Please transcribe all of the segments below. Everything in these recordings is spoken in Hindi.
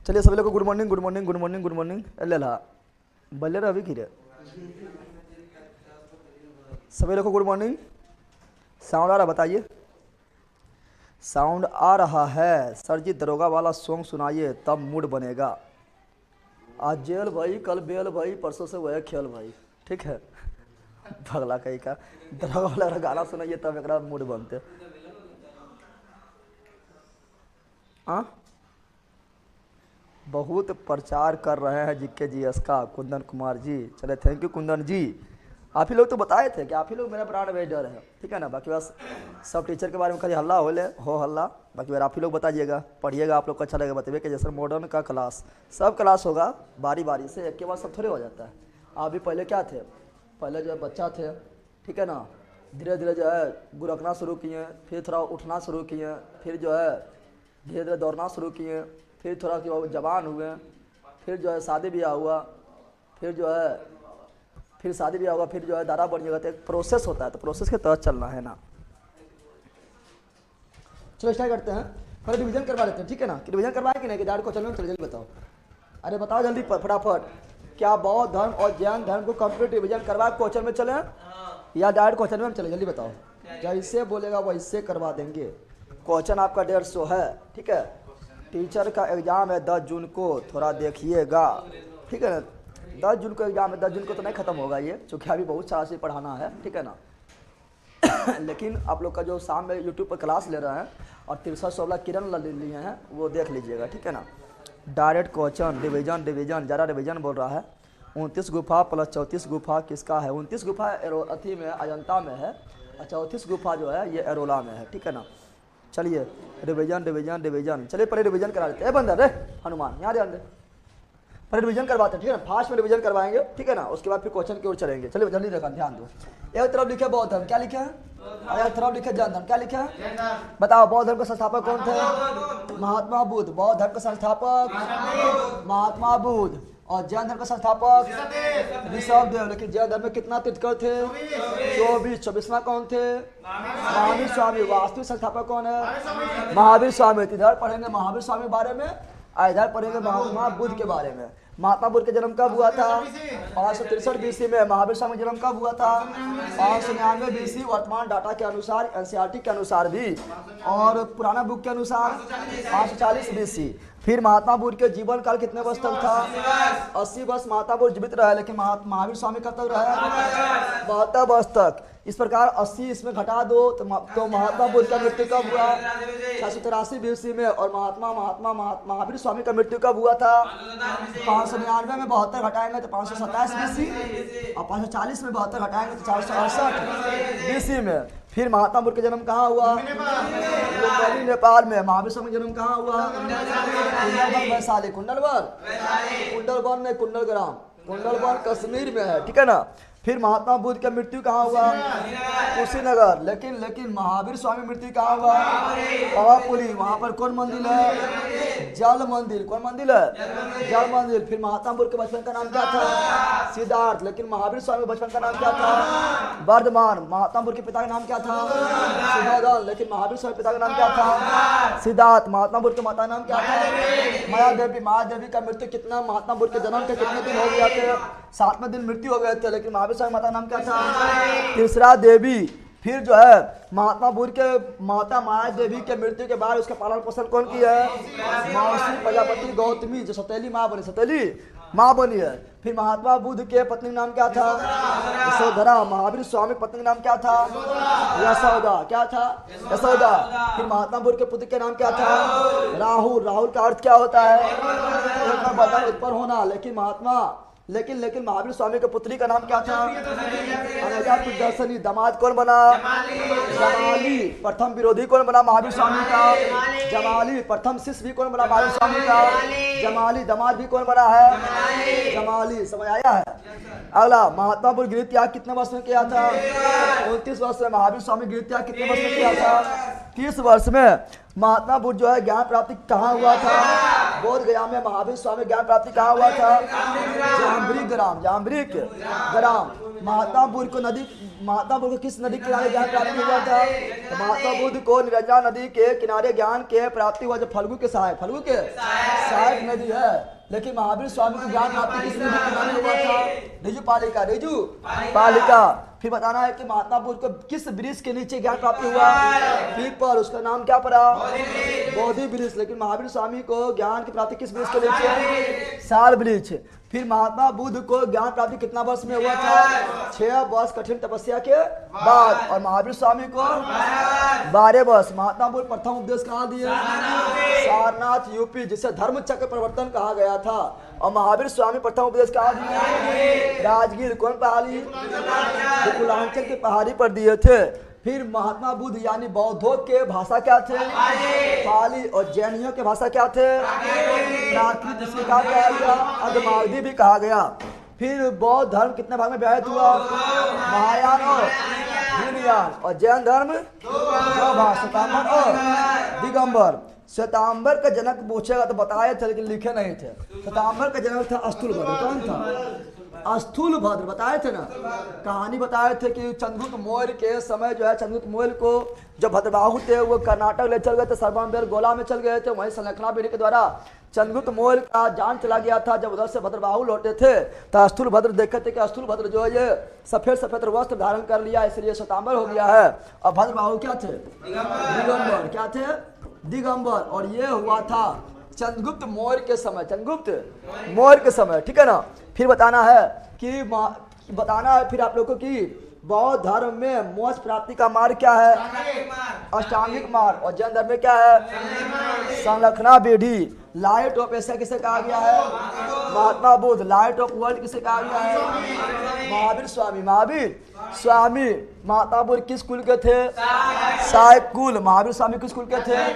चलिए सभी लोग को good morning good morning good morning good morning अल्लाह बल्ले रहा अभी की रे सभी लोग को गुड मॉर्निंग। साउंड आ रहा बताइए, साउंड आ रहा है सर जी? दरोगा वाला सॉन्ग सुनाइए तब मूड बनेगा। आज जेल भाई, कल बेल भाई, परसों से वह खेल भाई, ठीक है। भगला कहीं का दरोगा वाला गाना सुनाइए तब एक मूड बनते। हाँ, बहुत प्रचार कर रहे हैं जीके जीएस का कुंदन कुमार जी। चले थैंक यू कुंदन जी। आप ही लोग तो बताए थे कि आप ही लोग मेरा ब्रांड एम्बेसडर है, ठीक है ना। बाकी बस सब टीचर के बारे में खाली हल्ला हो हल्ला, बाकी बार आप ही लोग बताइएगा, पढ़िएगा, आप लोग को अच्छा लगेगा बताइए कि जैसे मॉडर्न का क्लास सब क्लास होगा बारी बारी से, एक के बाद सब थोड़े हो जाता है। आप भी पहले क्या थे, पहले जो है बच्चा थे, ठीक है ना, धीरे धीरे जो है गुरकना शुरू किए, फिर थोड़ा उठना शुरू किए, फिर जो है धीरे धीरे दौड़ना शुरू किए, फिर थोड़ा कि जवान हुए, फिर जो है शादी ब्याह हुआ, फिर जो है फिर शादी ब्याह होगा, फिर जो है दादा बनिएगा। तो एक प्रोसेस होता है, तो प्रोसेस के तहत चलना है ना। चलो स्टार्ट करते हैं, पहले रिवीजन करवा लेते हैं, ठीक है ना। कि रिवीजन करवाए कि नहीं कि डायरेक्ट क्वेश्चन में चलो जल्दी बताओ। अरे बताओ जल्दी फटाफट, क्या बौद्ध धर्म और जैन धर्म को कंप्लीट रिवीजन करवा क्वेश्चन में चले या डायरेक्ट क्वेश्चन में हम चले? जल्दी बताओ, जैसे बोलेगा वैसे करवा देंगे। क्वेश्चन आपका 150 है, ठीक है। टीचर का एग्जाम है 10 जून को, थोड़ा देखिएगा, ठीक है ना। 10 जून को एग्जाम है, 10 जून को तो नहीं खत्म होगा ये, चूँकि अभी बहुत सारा से पढ़ाना है, ठीक है ना। लेकिन आप लोग का जो शाम में यूट्यूब पर क्लास ले रहे हैं और 6316 किरण ले लिए हैं वो देख लीजिएगा, ठीक है ना। डायरेक्ट क्वेश्चन डिवीजन डिवीजन ज़्यादा डिवीजन बोल रहा है। 29 गुफा प्लस 34 गुफा किसका है? 29 गुफा अथी में अजंता में है और 34 गुफा जो है ये एरोला में है, ठीक है ना। चलिए डिवीजन डिवीजन डिवीजन, चलिए पहले रिवीजन करा लेते हैं। बंदर रे हनुमान यहाँ ध्यान दे, पहले रिवीजन करवाते हैं, ठीक है ना। फास्ट में रिवीजन करवाएंगे, ठीक है ना, उसके बाद फिर क्वेश्चन की ओर चलेंगे। चलिए जल्दी देखा, ध्यान दो। एक तरफ लिखे बौद्ध धर्म, क्या लिखे है? और एक तरफ लिखे जैन धर्म, क्या लिखे है? बताओ बौद्ध धर्म के संस्थापक कौन थे? महात्मा बुद्ध। बौद्ध धर्म के संस्थापक महात्मा बुद्ध और जैन धर्म का संस्थापक ऋषभदेव। लेकिन जैन धर्म में कितना तीर्थंकर थे? 24। 24वां कौन थे? महावीर स्वामी। वास्तविक संस्थापक कौन है? महावीर स्वामी। इधर पढ़ेंगे महावीर स्वामी के बारे में, इधर पढ़ेंगे महात्मा बुद्ध के बारे में। महात्मा बुद्ध का जन्म कब हुआ था? 563 BC में। महावीर स्वामी जन्म कब हुआ था? 599 BC वर्तमान डाटा के अनुसार, एनसीईआरटी के अनुसार भी और पुराना बुक के अनुसार 540 BC। फिर महात्मा बुद्ध के जीवन काल कितने वर्ष तक था? 80 वर्ष महात्मा बुद्ध जीवित रहे, लेकिन महावीर स्वामी कब तक रहे? 72 वर्ष तक। इस प्रकार 80 इसमें घटा दो तो महात्मा बुद्ध का मृत्यु कब हुआ? 683 BC में। और महावीर स्वामी का मृत्यु कब हुआ था? 599 में 72 घटाएंगे तो 527 BC और 540 में 72 घटाएंगे तो 468 BC में। फिर महात्मा बुद्ध का जन्म कहाँ हुआ? नेपाल में। महावीर स्वामी का जन्म कहाँ हुआ? कुंडलवन वैशाली। कुंडलवन में कुंडलग्राम, कुंडलवन कश्मीर में है, ठीक है ना। फिर महात्मा बुद्ध का मृत्यु कहाँ हुआ? कुशीनगर। लेकिन महावीर स्वामी मृत्यु कहाँ हुआ? पावापुरी। वहाँ पर कौन मंदिर है? जल मंदिर। कौन मंदिर है? जल मंदिर। फिर महात्मा बुद्ध के बचपन का नाम क्या था? सिद्धार्थ। लेकिन महावीर स्वामी बचपन का नाम क्या था? वर्धमान। महात्मा बुद्ध के पिता का नाम क्या था? सुधाधन। लेकिन महावीर स्वामी पिता का नाम क्या था? सिद्धार्थ। महात्मा बुद्ध के माता का नाम क्या था? माया देवी। माया देवी का मृत्यु कितना? महात्मा बुद्ध के जन्म के कितने दिन हो गया थे? 7वें दिन मृत्यु हो गए थे। लेकिन महावीर स्वामी माता का नाम क्या था? तीसरा देवी। फिर जो है महात्मा बुद्ध के माता माया देवी के मृत्यु के बाद उसका पालन पोषण कौन किया है? मौसी प्रजापति गौतमी, जो सौतेली माँ बनी, सौतेली माँ बनी है। फिर महात्मा बुद्ध के पत्नी का नाम क्या था? यशोधरा। महावीर स्वामी पत्नी का नाम क्या था? यशोदा। क्या था? यशोदा। फिर महात्मा बुद्ध के पुत्र के नाम क्या था? राहुल। राहुल का अर्थ क्या होता है? उत्पन्न होना। लेकिन महावीर स्वामी के पुत्री का नाम क्या था? अनघा प्रियदर्शनी। दामाद कौन बना? जमाली। प्रथम विरोधी कौन बना महावीर स्वामी का? जमाली। प्रथम शिष्य भी कौन बना महावीर स्वामी का? जमाली। दामाद भी कौन बना है? जमाली। समझ आया है? अगला, महात्मा बुद्ध गृह त्याग कितने वर्ष में किया था? 29 वर्ष में। महावीर स्वामी गृह त्याग कितने वर्ष में किया था? 30 वर्ष में। महात्मा बुद्ध जो है ज्ञान प्राप्ति कहाँ हुआ था? बोध गया में। महावीर स्वामी ज्ञान प्राप्ति कहाँ हुआ था? जाम्बरिक ग्राम। महात्मा बुद्ध को किस नदी के किनारे ज्ञान प्राप्ति हुआ था? तो महात्मा बुद्ध को निरंजन नदी के किनारे ज्ञान के प्राप्ति हुआ, जो फल्गु के सहायक नदी है। लेकिन महावीर स्वामी को ज्ञान प्राप्ति किस नदी के किनारे हुआ था? रिजु पालिका। फिर बताना है कि महात्मा बुद्ध को किस वृक्ष के नीचे ज्ञान प्राप्ति हुआ? पीपल। उसका नाम क्या पड़ा? बोधि वृक्ष। लेकिन महावीर स्वामी को ज्ञान की प्राप्ति किस वृक्ष के नीचे? साल वृक्ष। फिर महात्मा बुद्ध को ज्ञान प्राप्ति कितना वर्ष में हुआ था? 6 वर्ष कठिन तपस्या के बाद। और महावीर स्वामी को 12 वर्ष। महात्मा बुद्ध प्रथम उपदेश कहाँ दिए? सारनाथ यूपी, जिसे धर्म चक्र परिवर्तन कहा गया था। और महावीर स्वामी प्रथम उपदेश कहाँ दिए? राजगीर। कौन पहाड़ी? कुलांचल की पहाड़ी पर दिए थे। फिर महात्मा बुद्ध यानी बौद्धों के भाषा क्या थे? पाली। और जैनियों के भाषा क्या थे? प्राकृत, जिसे कहा गया अधमागधी भी कहा गया। फिर बौद्ध धर्म कितने भाग में विभाजित हुआ? महायान और हीनयान। और जैन धर्म 2 भाग, श्वेतांबर और दिगंबर। श्वेतांबर का जनक पूछेगा तो बताए थे, लेकिन लिखे नहीं थे। श्वेतांबर का जनक था स्थूलभद्र। कौन था? स्थूलभद्र। बताए थे ना, कहानी बताए थे कि चंद्रगुप्त मौर्य के समय जो है, चंद्रगुप्त मौर्य को जो भद्रबाहु थे वो कर्नाटक ले चल गए थे, सर्वमवेर गोला में चल गए थे। वहीं संलखना बेरी के द्वारा चंद्रगुप्त मौर्य का जान चला गया था। जब उधर से भद्रबाहु लौटे थे तो स्थूलभद्र देखे थे कि स्थूलभद्र जो है ये सफेद वस्त्र धारण कर लिया, इसलिए श्वेतांबर हो गया है। और भद्रबाहु क्या थे? दिगंबर। क्या थे? दिगंबर। और ये हुआ था चंद्रगुप्त मौर्य के समय। ठीक है ना। फिर बताना है फिर आप लोगों को कि बौद्ध धर्म में मोक्ष प्राप्ति का मार्ग क्या है? अष्टांगिक मार्ग। और जैन धर्म में क्या है? संलखना बेढ़ी। लाइट ऑफ एशिया किसे कहा गया है? Mahatma Buddha. Light of world किसे कहा गया है? महावीर स्वामी। महात्मा बुद्ध किस कुल के थे? सायक कुल। महावीर स्वामी किस कुल के थे?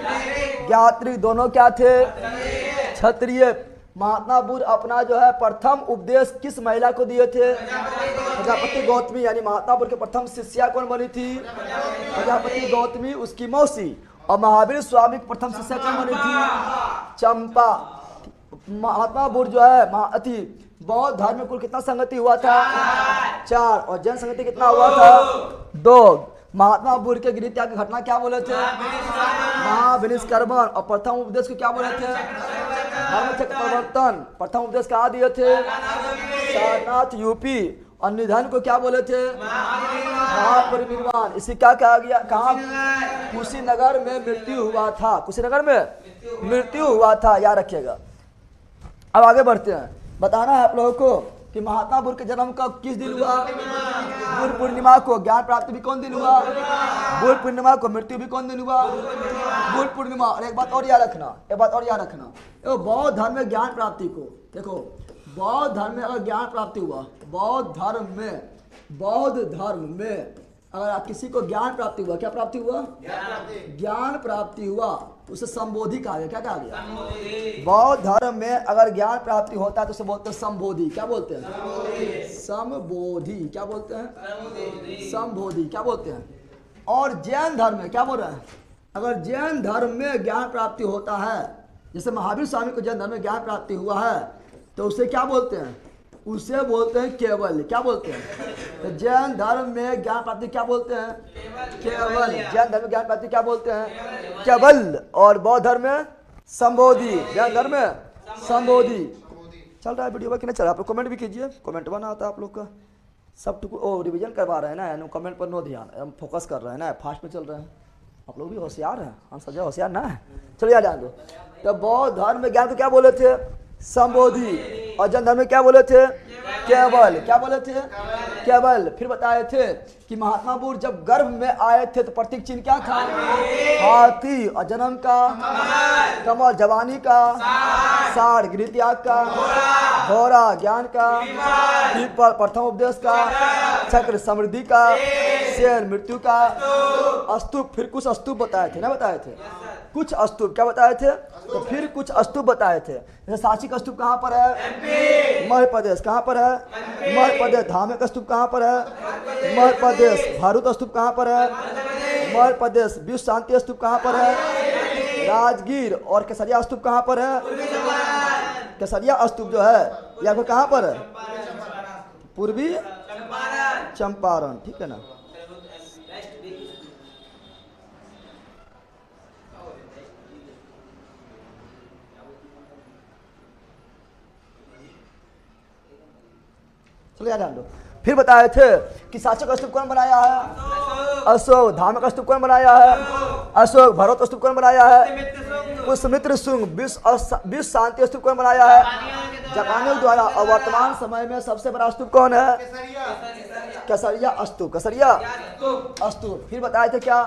ज्ञात्री। दोनों क्या थे? क्षत्रिय। महात्मा बुद्ध अपना जो है प्रथम उपदेश किस महिला को दिए थे? प्रजापति गौतमी। यानी महात्मा बुद्ध के प्रथम शिष्या कौन बनी थी? प्रजापति गौतमी, उसकी मौसी। और महावीर स्वामी की प्रथम शिष्या कौन बनी थी? चंपा। महात्मा बुद्ध जो है बौद्ध धर्म में कुल कितना संगति हुआ था? 4। और जैन संगति कितना हुआ था? 2। महात्मा बुद्ध के गिरी त्याग की घटना क्या बोले थे? महाविनिष्कर्मण। और प्रथम उपदेश को क्या बोले थे? धर्म चक्र परिवर्तन। प्रथम उपदेश कहाँ दिए थे? सारनाथ यूपी। और निधन को क्या बोले थे? महापरिनिर्वाण। इसे क्या कहा गया? कहाँ? कुशीनगर में मृत्यु हुआ था। कुशीनगर में मृत्यु हुआ था, याद रखिएगा। अब आगे बढ़ते हैं। बताना है आप लोगों को कि महात्मा बुद्ध के जन्म का किस दिन हुआ? बुद्ध पूर्णिमा को। ज्ञान प्राप्ति भी कौन दिन हुआ? बुद्ध पूर्णिमा को। मृत्यु भी कौन दिन हुआ? बुद्ध पूर्णिमा। और एक बात और याद रखना, बौद्ध धर्म में ज्ञान प्राप्ति को देखो, बौद्ध धर्म में अगर ज्ञान प्राप्ति हुआ, बौद्ध धर्म में अगर आप किसी को ज्ञान प्राप्ति हुआ, क्या प्राप्ति हुआ? ज्ञान प्राप्ति हुआ, उसे संबोधि कहा गया। क्या कहा गया? बौद्ध धर्म में अगर ज्ञान प्राप्ति होता है तो उसे बोलते हैं संबोधि। क्या बोलते हैं? संबोधि। क्या बोलते हैं? संबोधि। क्या बोलते हैं? और जैन धर्म में क्या बोल रहे हैं? अगर जैन धर्म में ज्ञान प्राप्ति होता है, जैसे महावीर स्वामी को जैन धर्म में ज्ञान प्राप्ति हुआ है, तो उसे क्या बोलते हैं? उसे बोलते हैं केवल। क्या बोलते हैं? तो जैन धर्म में ज्ञान प्राप्ति क्या बोलते हैं? केवल। जैन धर्म में ज्ञान प्राप्ति क्या बोलते हैं? केवल। और बौद्ध धर्म में संबोधि। जैन धर्म में संबोधि। चल रहा है वीडियो कि नहीं चल रहा? आप लोग कमेंट भी कीजिए। कमेंट बना आता है आप लोग का। सब रिवीजन करवा रहे हैं ना, कमेंट पर नो ध्यान, हम फोकस कर रहे हैं ना, फास्ट में चल रहे हैं। आप लोग भी होशियार हैं। हम सजा होशियार ना है। चलो याद जान दो। तो बौद्ध धर्म में ज्ञान को क्या बोले थे? संबोधि। और जैन धर्म में क्या बोले थे? केवल। क्या बोले थे? केवल। फिर बताए थे कि महात्मा बुद्ध जब गर्भ में आए थे तो प्रतीक चिन्ह क्या था? हाथी। और जन्म का कमल, जवानी का साड़, गृह त्याग का घोड़ा, ज्ञान का पीपल, प्रथम उपदेश का चक्र, समृद्धि का शेर, मृत्यु का स्तूप। फिर कुछ स्तूप बताए थे ना, बताए थे कुछ स्तूप। क्या बताए थे? तो फिर कुछ स्तूप बताए थे। जैसे सांची का स्तूप कहाँ पर है? मध्य प्रदेश। कहाँ पर है? मध्य प्रदेश। धामे का स्तूप कहाँ पर है? मध्य प्रदेश। भारूत स्तूप कहाँ पर है? मध्य प्रदेश। विश्व शांति स्तूप कहाँ पर है? राजगीर। और केसरिया स्तूप कहाँ पर है? केसरिया स्तूप जो है यह कहाँ पर है? पूर्वी चंपारण, ठीक है ना। चलो याद लो। फिर बताए थे कि शासक स्तूप कौन बनाया है? अशोक। धार्मिक स्तूप कौन बनाया है? अशोक। भरत स्तूप कौन बनाया है? पुष्यमित्र शुंग। विश्व शांति स्तूप कौन बनाया है? जपानियों द्वारा। और वर्तमान समय में सबसे बड़ा स्तूप कौन है? केसरिया स्तूप। केसरिया स्तूप। फिर बताए थे क्या?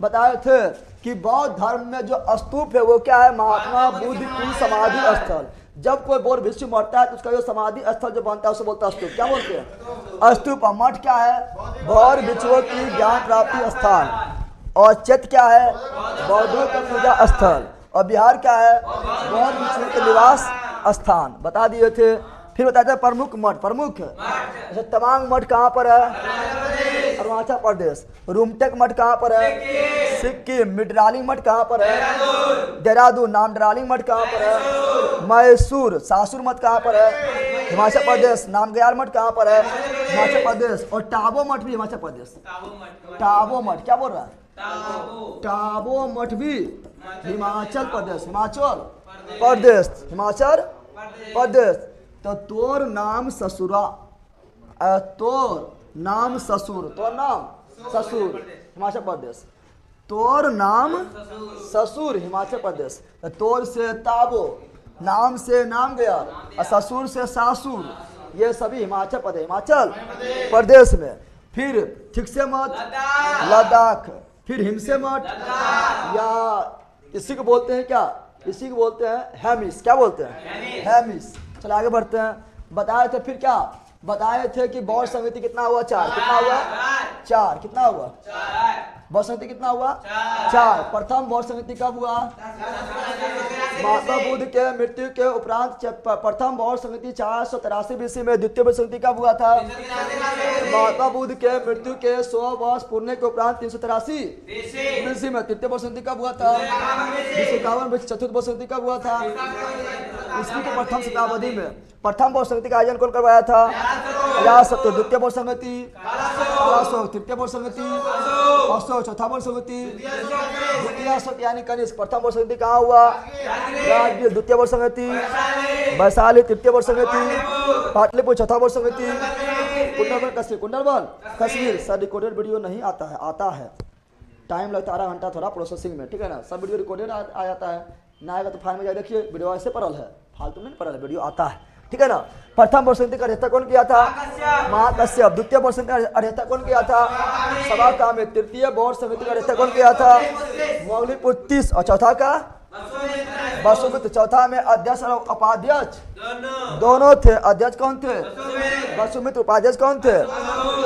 बताए थे कि बौद्ध धर्म में जो स्तूप है वो क्या है? महात्मा बुद्ध की समाधि स्थल। जब कोई बौद्ध भिक्षु मरता है तो उसका जो समाधि स्थल जो बनता है उसे बोलता है स्तूप। क्या बोलते हैं? स्तूप। मठ क्या है? बौद्ध भिक्षुओं की ज्ञान प्राप्ति स्थान। और चैत्य क्या है? बौद्धों का पूजा स्थल। और बिहार क्या है? बौद्ध भिक्षुओं के निवास स्थान बता दिए थे। फिर बताते हैं प्रमुख मठ। प्रमुख जैसे तवांग मठ कहाँ पर है? अरुणाचल प्रदेश। रूमटेक मठ कहाँ पर है? सिक्किम। मिडरालिंग मठ कहाँ पर है? देहरादून। नामडरालिंग मठ कहाँ पर है? मैसूर। सासुर मठ कहाँ पर है? हिमाचल प्रदेश। नामग्याल मठ कहाँ पर है? हिमाचल प्रदेश। और टाबो मठ भी हिमाचल प्रदेश। टाबो मठ क्या बोल रहा है? टाबो मठ भी हिमाचल प्रदेश। हिमाचल प्रदेश। हिमाचल प्रदेश। तो तोर नाम ससुरा। तोर नाम ससुर। तोर नाम ससुर हिमाचल प्रदेश। तोर नाम ससुर हिमाचल प्रदेश। तोर से ताबो, नाम से नाम गया, और ससुर से सासुर, ये सभी हिमाचल प्रदेश। हिमाचल प्रदेश में। फिर ठीक से मठ लद्दाख। फिर हिमसे मठ या इसी को बोलते हैं क्या? इसी को बोलते हैं हेमिस। क्या बोलते हैं? हेमिस। चलो आगे बढ़ते हैं। बताए थे फिर क्या? बताए थे कि बौद्ध समिति कितना हुआ? 4। कितना हुआ? 4। कितना हुआ? बौद्ध समिति कितना हुआ? 4। प्रथम बौद्ध समिति कब हुआ? महात्मा बुद्ध के मृत्यु के उपरांत प्रथम बौद्ध समिति 483 BC में। द्वितीय बौद्ध समिति कब हुआ था? महात्मा बुद्ध के मृत्यु के 100 वर्ष पूर्णे के उपरांत 383 BC में। तृतीय बौद्ध समिति कब हुआ था? 251 BC। चतुर्थ बौद्ध समिति कब हुआ था? ईस्वी के प्रथम शताब्दी में। प्रथम बौद्ध समिति का आयोजन कौन करवाया था? अजातशत्रु। द्वितीय बौद्ध समिति अशोक। तृतीय बौद्ध समिति अशोक। चौथा बौद्ध समिति द्वितीय अशोक यानी कनिष्क। प्रथम बौद्ध समिति कहाँ हुआ? राजगीर। द्वितीय बौद्ध समिति वैशाली। तृतीय बौद्ध समिति पाटलिपुत्र। चौथा बौद्ध समिति Kundalvan Kashmir. Kundalvan Kashmir. Sir recorded video नहीं आता है। आता है, टाइम लगता है 12 घंटा थोड़ा प्रोसेसिंग में, ठीक है ना। सब वीडियो रिकॉर्डेड आ जाता है। ना आएगा तो फाइल में जाए देखिए, वीडियो ऐसे पड़ल है, फालतू में नहीं पड़ल है, वीडियो आता है, ठीक है ना। प्रथम बौद्ध समिति का अध्यक्षता कौन किया था? महाकश्यप। द्वितीय बौद्ध समिति का अध्यक्षता कौन किया था? सभा कामित। तृतीय बौद्ध समिति का अध्यक्षता कौन किया था? मौलिपुत्र 30। और चौथा का वसुमित्र। चौथा में अध्यक्ष और उपाध्यक्ष दोनों थे। अध्यक्ष कौन थे? वसुमित्र। उपाध्यक्ष कौन थे?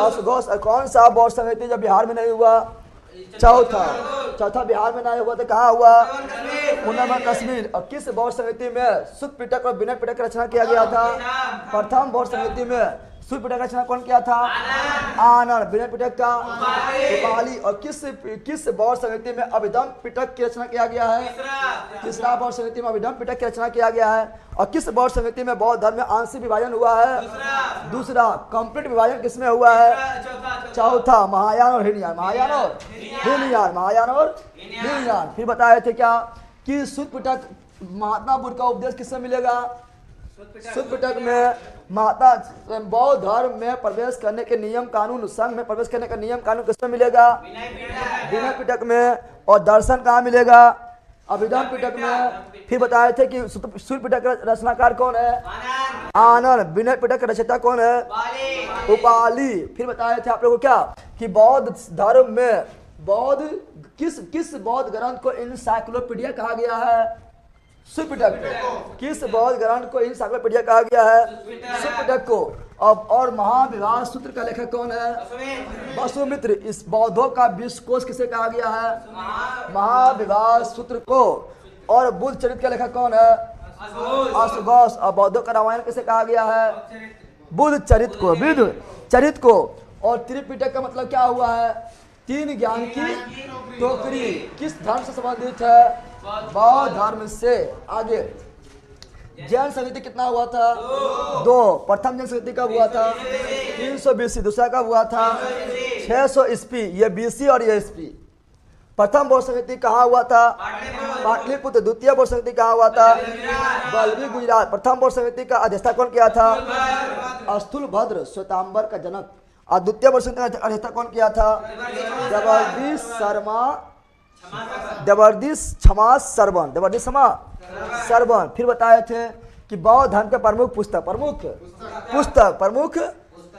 अशोघोष। कौन सा बौद्ध समिति जब बिहार में नहीं हुआ? चौथा बिहार में नहीं हुआ तो कहाँ हुआ? कुंडलबल कश्मीर। और किस बौद्ध समिति में शुद्ध पिटक और विनय पिटक रचना किया गया था? प्रथम बौद्ध समिति में शुद्ध पिटक रचना कौन किया था? आनंद। विनय पिटक का उपाली। और किस बौद्ध समिति में अभिधम पिटक की रचना किया गया है? तीसरा बौद्ध समिति में अभिधम पिटक की रचना किया गया है। और किस बौद्ध समिति में बौद्ध धर्म में आंशिक विभाजन हुआ है? दूसरा। कंप्लीट विभाजन किसमें हुआ है? चौथा। महायान और हीनयान। महायान और हीनयान। महायान और हीनयान। फिर बताए थे क्या कि शुद्ध पिटक महात्मा बुद्ध का उपदेश किससे मिलेगा? शुद्ध पिटक में महात्मा बौद्ध धर्म में प्रवेश करने के नियम कानून, संघ में प्रवेश करने का नियम कानून किसमें मिलेगा? विनय पिटक में। और दर्शन कहाँ मिलेगा? अभिधम पिटक में। फिर बताए थे कि शुद्ध पिटक का रचनाकार कौन है? आनंद। विनय पिटक का रचयिता कौन है? उपाली। फिर बताए थे आप लोगों को क्या कि बौद्ध धर्म में किस बौद्ध ग्रंथ को इनसाइक्लोपीडिया कहा गया है? शुद्ध पिटक। किस बौद्ध ग्रंथ को इनसाइक्लोपीडिया कहा गया है? शुद्ध पिटक को। और महाविवाद सूत्र का लेखक कौन है? वसुमित्र। इस बौद्धों का विश्वकोश किसे कहा गया है? महाविवाद सूत्र को। और बुद्ध चरित्र का लेखक कौन है? अशोघोष। और बौद्धों का रामायण किसे कहा गया है? बुद्ध चरित्र को। बुद्ध चरित्र को। और त्रिपिटक का मतलब क्या हुआ है? 3 ज्ञान की टोकरी। किस धर्म से संबंधित है? बौद्ध धर्म से। आगे जैन समिति कितना हुआ था? 2। प्रथम जैन समिति कब हुआ था? 300 BC। दूसरा कब हुआ था? 600 ईस्वी। ये BC और ये ईस्वी। प्रथम बौद्ध संस्कृति कहाँ हुआ था? पाटलिपुत्र। द्वितीय बौद्ध संस्कृति कहाँ हुआ था? बल्लवी, गुजरात। प्रथम बौद्ध संस्कृति का अधिष्ठाता कौन किया था? स्थूलभद्र, श्वेतांबर का जनक। और द्वितीय बौद्ध संस्कृति का अधिष्ठाता कौन किया था? जबरदस्त क्षमा सरवन। फिर बताए थे कि बौद्ध धर्म के प्रमुख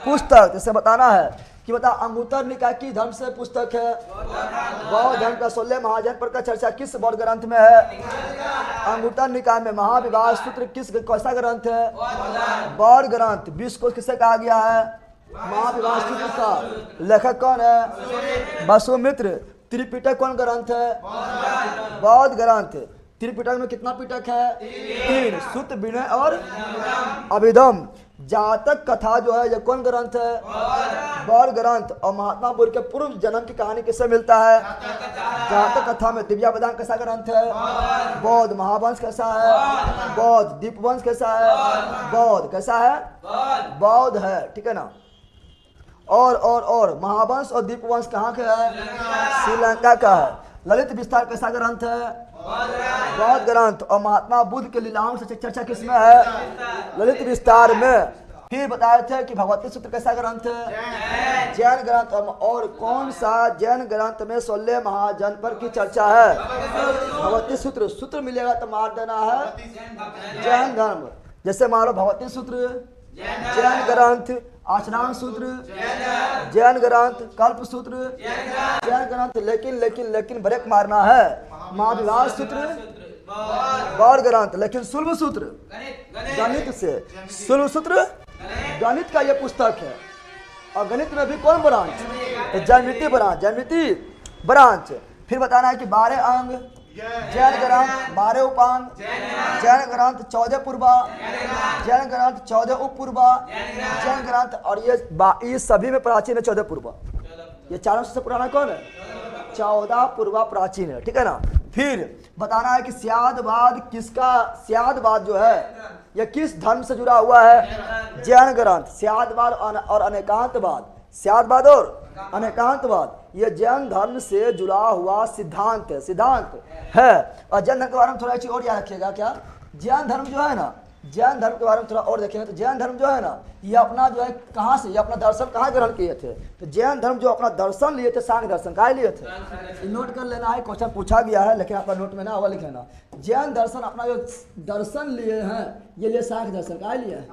पुस्तक जैसे बताना है कि बता अंगुत्तर निकाय की धर्म से पुस्तक है। बौद्ध धर्म का 16 महाजन पर का चर्चा किस बौद्ध ग्रंथ में है? अंगुत्तर निकाय में। महाविवाह सूत्र कैसा ग्रंथ है? बौद्ध ग्रंथ। 20 को किससे कहा गया है? महाविवाह सूत्र का लेखक कौन है? वसुमित्र। त्रिपिटक कौन ग्रंथ है? बौद्ध ग्रंथ। त्रिपिटक में कितना पिटक है? 3, सूत्र, विनय और अभिधम। जातक कथा जो है ये कौन ग्रंथ है? बौद्ध ग्रंथ। और महात्मा बुद्ध के पूर्व जन्म की कहानी किससे मिलता है? जातक कथा में। दिव्या वेदांत कैसा ग्रंथ है? बौद्ध। महावंश कैसा है? बौद्ध। दीपवंश कैसा है? बौद्ध। कैसा है? बौद्ध है, ठीक है ना। और महावंश और दीपवंश कहाँ का है? श्रीलंका का है। ललित विस्तार कैसा ग्रंथ है? बौद्ध ग्रंथ। और महात्मा बुद्ध के लीलाओं से चर्चा किसमें है? ललित विस्तार में। फिर बताए थे कि भगवती सूत्र कैसा ग्रंथ है? जैन ग्रंथ। और कौन सा जैन ग्रंथ में 16 महाजन पर की चर्चा है? भगवती सूत्र मिलेगा तो मार देना है जैन धर्म। जैसे मान लो भगवती सूत्र जैन ग्रंथ, आचरण सूत्र जैन ग्रंथ, कल्प सूत्र जैन ग्रंथ। लेकिन ब्रेक मारना है। महाविवाह सूत्र बौद्ध ग्रंथ। लेकिन सुलभ सूत्र गणित से। सुलभ सूत्र गणित का ये पुस्तक है। और गणित में भी कौन ब्रांच? तो ज्यामिति ब्रांच। फिर बताना है कि 12 अंग जैन ग्रंथ, 12 उपांग जैन ग्रंथ, 14 पूर्वा जैन ग्रंथ, 14 उप पूर्वा जैन ग्रंथ। और ये सभी में प्राचीन है 14 पूर्वा। ये चारों से पुराना कौन है? 14 पूर्वा प्राचीन है, ठीक है ना। फिर बताना है कि स्यादवाद जो है यह किस धर्म से जुड़ा हुआ है? जैन ग्रंथ। स्यादवाद और अनेकांतवाद। स्यादवाद और अनेकांतवाद ये जैन धर्म से जुड़ा हुआ सिद्धांत है। और जैन धर्म के बारे में थोड़ा चीज और याद रखिएगा। क्या जैन धर्म जो है ना, जैन धर्म के बारे में थोड़ा और देखेंगे तो जैन धर्म जो है ना ये अपना जो है कहाँ से, ये अपना दर्शन कहाँ ग्रहण किए थे? तो जैन धर्म जो अपना दर्शन लिए थे, सांख्य दर्शन कहाँ लिए थे? नोट कर लेना है, क्वेश्चन पूछा गया है लेकिन आपका नोट में ना हुआ लिख लेना। जैन दर्शन अपना जो दर्शन लिए हैं ये लिए सांख्य दर्शन कहाँ लिए है?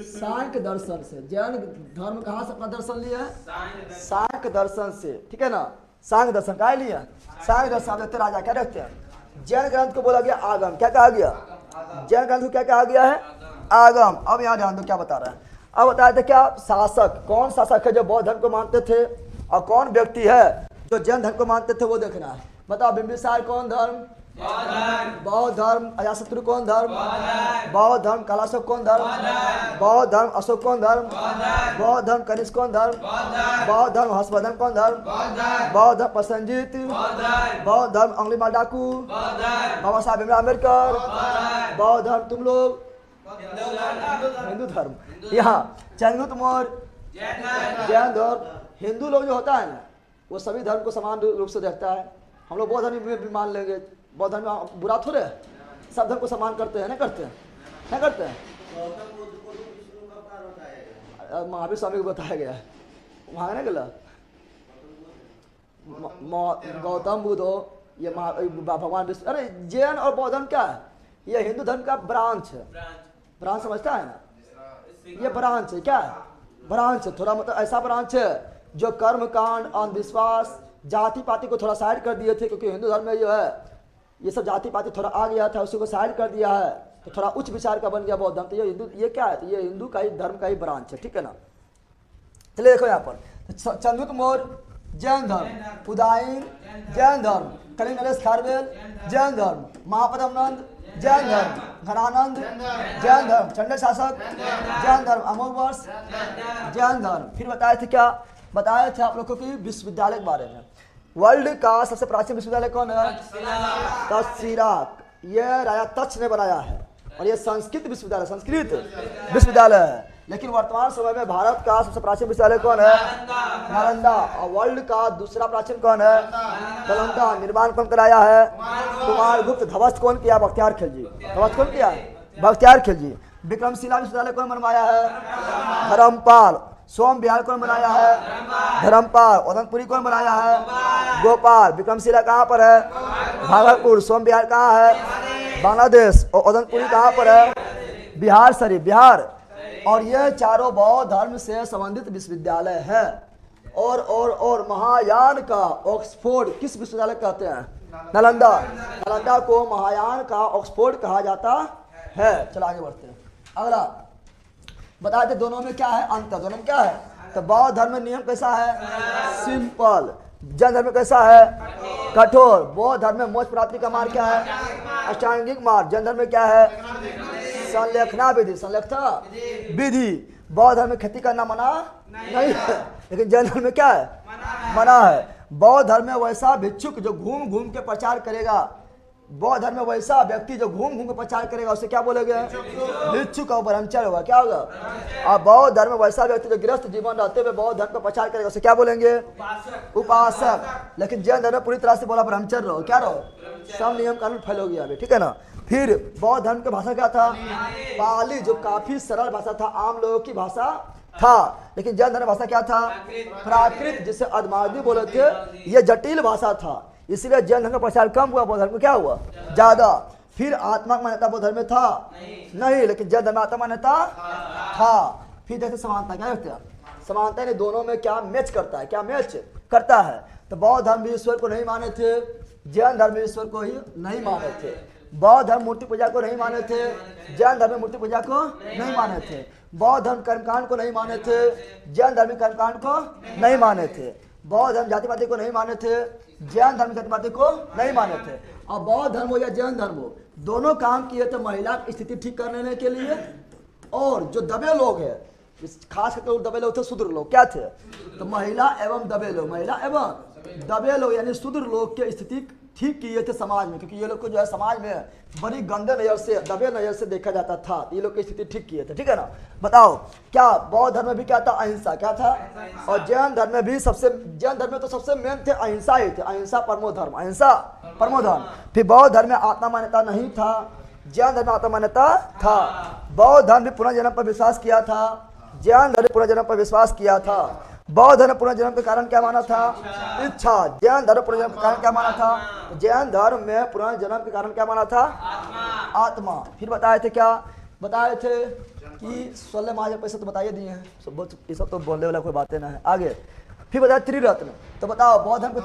सांख्य दर्शन से। जैन धर्म कहाँ से अपना दर्शन लिए है? सांख्य दर्शन से, ठीक है ना। सांख्य दर्शन कहाँ लिए? सांख्य दर्शन। देखते राजा क्या देखते हैं? जैन ग्रंथ को बोला गया आगम। क्या कहा गया? जैन ग्रंथ को क्या कहा गया है? आगम। अब यहाँ ध्यान दो क्या बता रहा है। अब बताया था क्या शासक, कौन शासक है जो बौद्ध धर्म को मानते थे और कौन व्यक्ति है जो जैन धर्म को मानते थे, वो देखना है। बताओ बिंबिसार कौन धर्म? बौद्ध धर्म। अजातशत्रु कौन धर्म? बौद्ध धर्म। कलाशोक कौन धर्म? बौद्ध धर्म। अशोक कौन धर्म? बौद्ध धर्म। कनिष्क कौन धर्म? बौद्ध धर्म। हर्षवर्धन कौन धर्म? बौद्ध धर्म। प्रसेनजीत बौद्ध धर्म। अंगुलीमाल डाकू बाबा साहब भीमराव अम्बेडकर बौद्ध धर्म। तुम लोग हिंदू धर्म। यहाँ चंद्रगुप्त मौर्य जैन धर्म। हिंदू लोग जो होता है ना वो सभी धर्म को समान रूप से देखता है। हम लोग बौद्ध धर्म में भी मान लेंगे, बौद्ध धर्म में बुरा थोड़े है, सब धर्म को समान करते हैं, नहीं करते हैं, नहीं करते हैं। महावीर स्वामी को बताया गया है वहाँ ना गला गौतम बुद्ध हो, ये भगवान विष्णु। अरे जैन और बौद्ध धर्म क्या है? ये हिंदू धर्म का ब्रांच है। ब्रांच समझता है ना? ये ब्रांच है। क्या है? ब्रांच है। थोड़ा मतलब ऐसा ब्रांच है जो कर्म कांड, अंधविश्वास, जाति पाति को थोड़ा साइड कर दिए थे, क्योंकि हिंदू धर्म में जो है ये सब जाति पाति थोड़ा आ गया था, उसी को साइड कर दिया है तो थोड़ा उच्च विचार का बन गया बौद्ध धर्म। तो ये हिंदू, ये क्या है? तो ये हिंदू का ही धर्म का ही ब्रांच है, ठीक है ना। चलिए देखो यहाँ पर चंद्रगुप्त मौर्य जैन धर्म, उदयन जैन धर्म, कलिंग नरेश खारवेल जैन धर्म, महापद्मनंद जैन धर्म, घनानंद जैन धर्म, चंडल शासक जैन धर्म, अमोघवर्ष जैन धर्म। फिर बताए थे क्या? बताए थे आप लोगों की विश्वविद्यालय के बारे में। वर्ल्ड का सबसे प्राचीन विश्वविद्यालय कौन है? तक्षशिला। ये राजा तक्ष ने बनाया है और ये संस्कृत विश्वविद्यालय है। लेकिन वर्तमान समय में भारत का सबसे प्राचीन विश्वविद्यालय कौन है? नालंदा। और वर्ल्ड का दूसरा प्राचीन कौन है? नालंदा। निर्माण कौन कराया है? कुमार गुप्त। ध्वस्त कौन किया? बख्तियार खिलजी। ध्वस्त कौन किया? बख्तियार खिलजी। विक्रमशिला विश्वविद्यालय कौन बनवाया है? धर्मपाल। सोम विहार कौन बनाया है? धर्मपाल। ओदनपुरी कौन बनाया है? गोपाल। विक्रमशिला कहाँ पर है? भागलपुर। सोम विहार कहाँ है? बांग्लादेश। और ओदनपुरी कहाँ पर है? बिहार शरीफ, बिहार। और ये चारों बौद्ध धर्म से संबंधित विश्वविद्यालय है। और महायान का ऑक्सफोर्ड किस विश्वविद्यालय कहते हैं? नालंदा। नालंदा को महायान का ऑक्सफोर्ड कहा जाता है। चलो आगे बढ़ते हैं। अगला बताए थे दोनों में क्या है अंतर? दोनों में क्या है? तो बौद्ध धर्म में नियम कैसा है? सिंपल। जैन धर्म में कैसा है? कठोर। बौद्ध धर्म में मोक्ष प्राप्ति का मार्ग क्या है? अष्टांगिक मार्ग। जैन धर्म में क्या है? संलेखना विधि। संलेखना विधि। बौद्ध धर्म में खेती करना मना नहीं है, लेकिन जैन धर्म में क्या है? मना है। बौद्ध धर्म में वैसा भिक्षुक जो घूम घूम के प्रचार करेगा, बौद्ध धर्म में वैसा व्यक्ति जो घूम घूम के प्रचार करेगा उसे क्या बोलेंगे? भिक्षुक और ब्रह्मचारी होगा। क्या होगा? और बौद्ध धर्म में वैसा व्यक्ति जो गृहस्थ जीवन रहते हुए बौद्ध धर्म का प्रचार करेगा उसे क्या बोलेंगे? उपासक। लेकिन जैन धर्म में पूरी तरह से बोला ब्रह्मचर्य रहो। क्या रहो? सब नियम कानून फैल गया अभी, ठीक है ना। फिर बौद्ध धर्म की भाषा क्या था? पाली, जो काफी सरल भाषा था, आम लोगों की भाषा था। लेकिन जैन धर्म भाषा क्या था? प्राकृत, जिसे अदमादी बोले थे। ये जटिल भाषा था, इसलिए जैन धर्म का प्रचार कम हुआ, बौद्ध धर्म में क्या हुआ? ज्यादा। फिर आत्मा की मान्यता बौद्ध धर्म में था नहीं, लेकिन जैन धर्म में आत्मा मान्यता था। फिर जैसे समानता, क्या कहते हैं? समानता ने दोनों में क्या मैच करता है? क्या मैच करता है? तो बौद्ध धर्म भी ईश्वर को नहीं माने थे, जैन धर्म भी ईश्वर को ही नहीं माने थे। बौद्ध धर्म मूर्ति पूजा को नहीं माने थे, जैन धर्म मूर्ति पूजा को नहीं माने थे। बौद्ध धर्म कर्मकांड को नहीं माने थे, जैन धर्म कर्मकांड को नहीं माने थे। बौद्ध धर्म जाति पाति को नहीं माने थे, जैन धर्म जाति पाति को नहीं माने थे। और बौद्ध धर्म हो या जैन धर्म हो, दोनों काम किए थे महिला की स्थिति ठीक करने के लिए। और जो दबे लोग हैं, खास करके दबे लोग थे, शूद्र लोग क्या थे? तो महिला एवं दबे लोग, महिला एवं दबे लोग यानी शूद्र लोग की स्थिति ठीक किए थे समाज में, क्योंकि ये लोग को जो है समाज में बड़ी गंदे नजर से, दबे नजर से देखा जाता था। ये लोग की स्थिति ठीक किए थे, ठीक है ना। बताओ क्या बौद्ध धर्म में भी क्या था? अहिंसा। क्या था? और जैन धर्म में भी जैन धर्म में तो सबसे मेन थे अहिंसा ही थे। अहिंसा परमो धर्म, अहिंसा परमो धर्म। फिर बौद्ध धर्म में आत्मा मान्यता नहीं था, जैन धर्म में आत्मा मान्यता था। बौद्ध धर्म में पुनर्जन्म पर विश्वास किया था, जैन धर्म पुनर्जन्म पर विश्वास किया था। बौद्ध धर्म पुनर्जन्म के कारण क्या माना था? इच्छा। जैन धर्म पुनर्जन्म के कारण क्या माना था? जैन धर्म में पुनर्जन्म के कारण क्या माना था? आत्मा। फिर बताए थे क्या? बताए थे कि 16 महाजन तो बताइए दिए हैं, ये सब तो बोलने वाला कोई बातें ना है। आगे फिर बताया त्रिरत्न। तो बताओ बौद्ध धर्म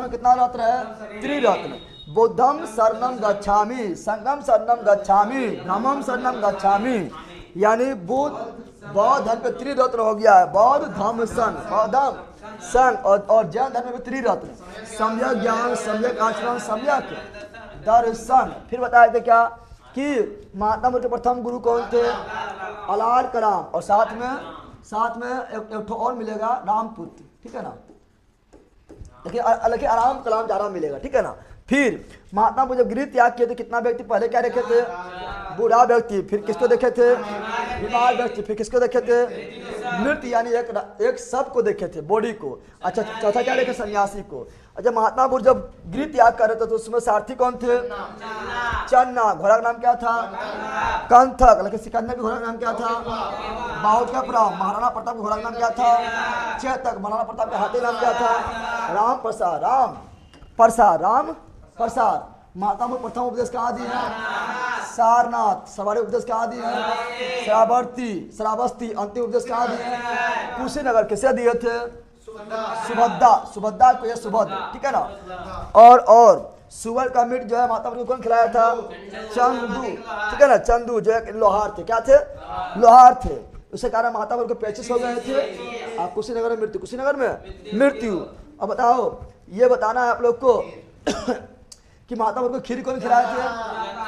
में कितना रत्न है? त्रिरत्न। बुद्धम शरणम गच्छामि, संगम शरणम गच्छामि, धम्मम शरणम गच्छामि। यानी बौद्ध धर्म में त्रिरत्न हो गया है। बौद्ध धम्म संघ, बौद्धम संघ। और जैन धर्म में त्रिरत्न, सम्यक ज्ञान, सम्यक आचरण, सम्यक दर्शन। फिर बताए थे क्या कि महात्मा बुद्ध के प्रथम गुरु कौन थे? अलार कलाम। और साथ में एक और मिलेगा रामपुत्र, ठीक है ना। लेकिन आराम कलाम ज्यादा मिलेगा, ठीक है ना। फिर महात्मा बुद्ध जब गृह त्याग किए थे, कितना व्यक्ति पहले क्या देखे थे? बूढ़ा व्यक्ति। फिर किसको देखे थे? बीमार व्यक्ति। फिर किसको देखे थे? मृत, यानी एक सब को देखे थे, बॉडी को। अच्छा, चौथा क्या देखे? सन्यासी को। अच्छा, महात्मा बुद्ध जब गृह त्याग कर रहे थे तो उसमें सारथी कौन थे? चन्ना। घोड़ा का नाम क्या था? कंथक। लेकिन सिकंदर के घोड़ा का नाम क्या था? बाहुबली। महाराणा प्रताप के घोड़ा का नाम क्या था? चेतक। महाराणा प्रताप के हाथी नाम क्या था? राम प्रसाद। राम प्रसाद। महात्मा बुद्ध प्रथम उपदेश कहाँ दिए हैं? सारनाथ। सवारी उपदेश कहाँ दिए हैं? श्रावस्ती। अंतिम उपदेश कहाँ दिए हैं? कुशीनगर। किसे दिए थे? सुभद्रा को, ये सुभद्र, ठीक है ना। और सुअर का मीट जो है महात्मा बुद्ध को कौन खिलाया था? चंदू, ठीक है ना। चंदू जो है लोहार थे। क्या थे? लोहार थे। उसके कारण महात्मा बुद्ध को पेचिस हो गए थे। कुशीनगर में मृत्यु, कुशीनगर में मृत्यु। अब बताओ, ये बताना है आप लोग को कि महात्मा बुद्ध को खीर कौन खिलाए थे?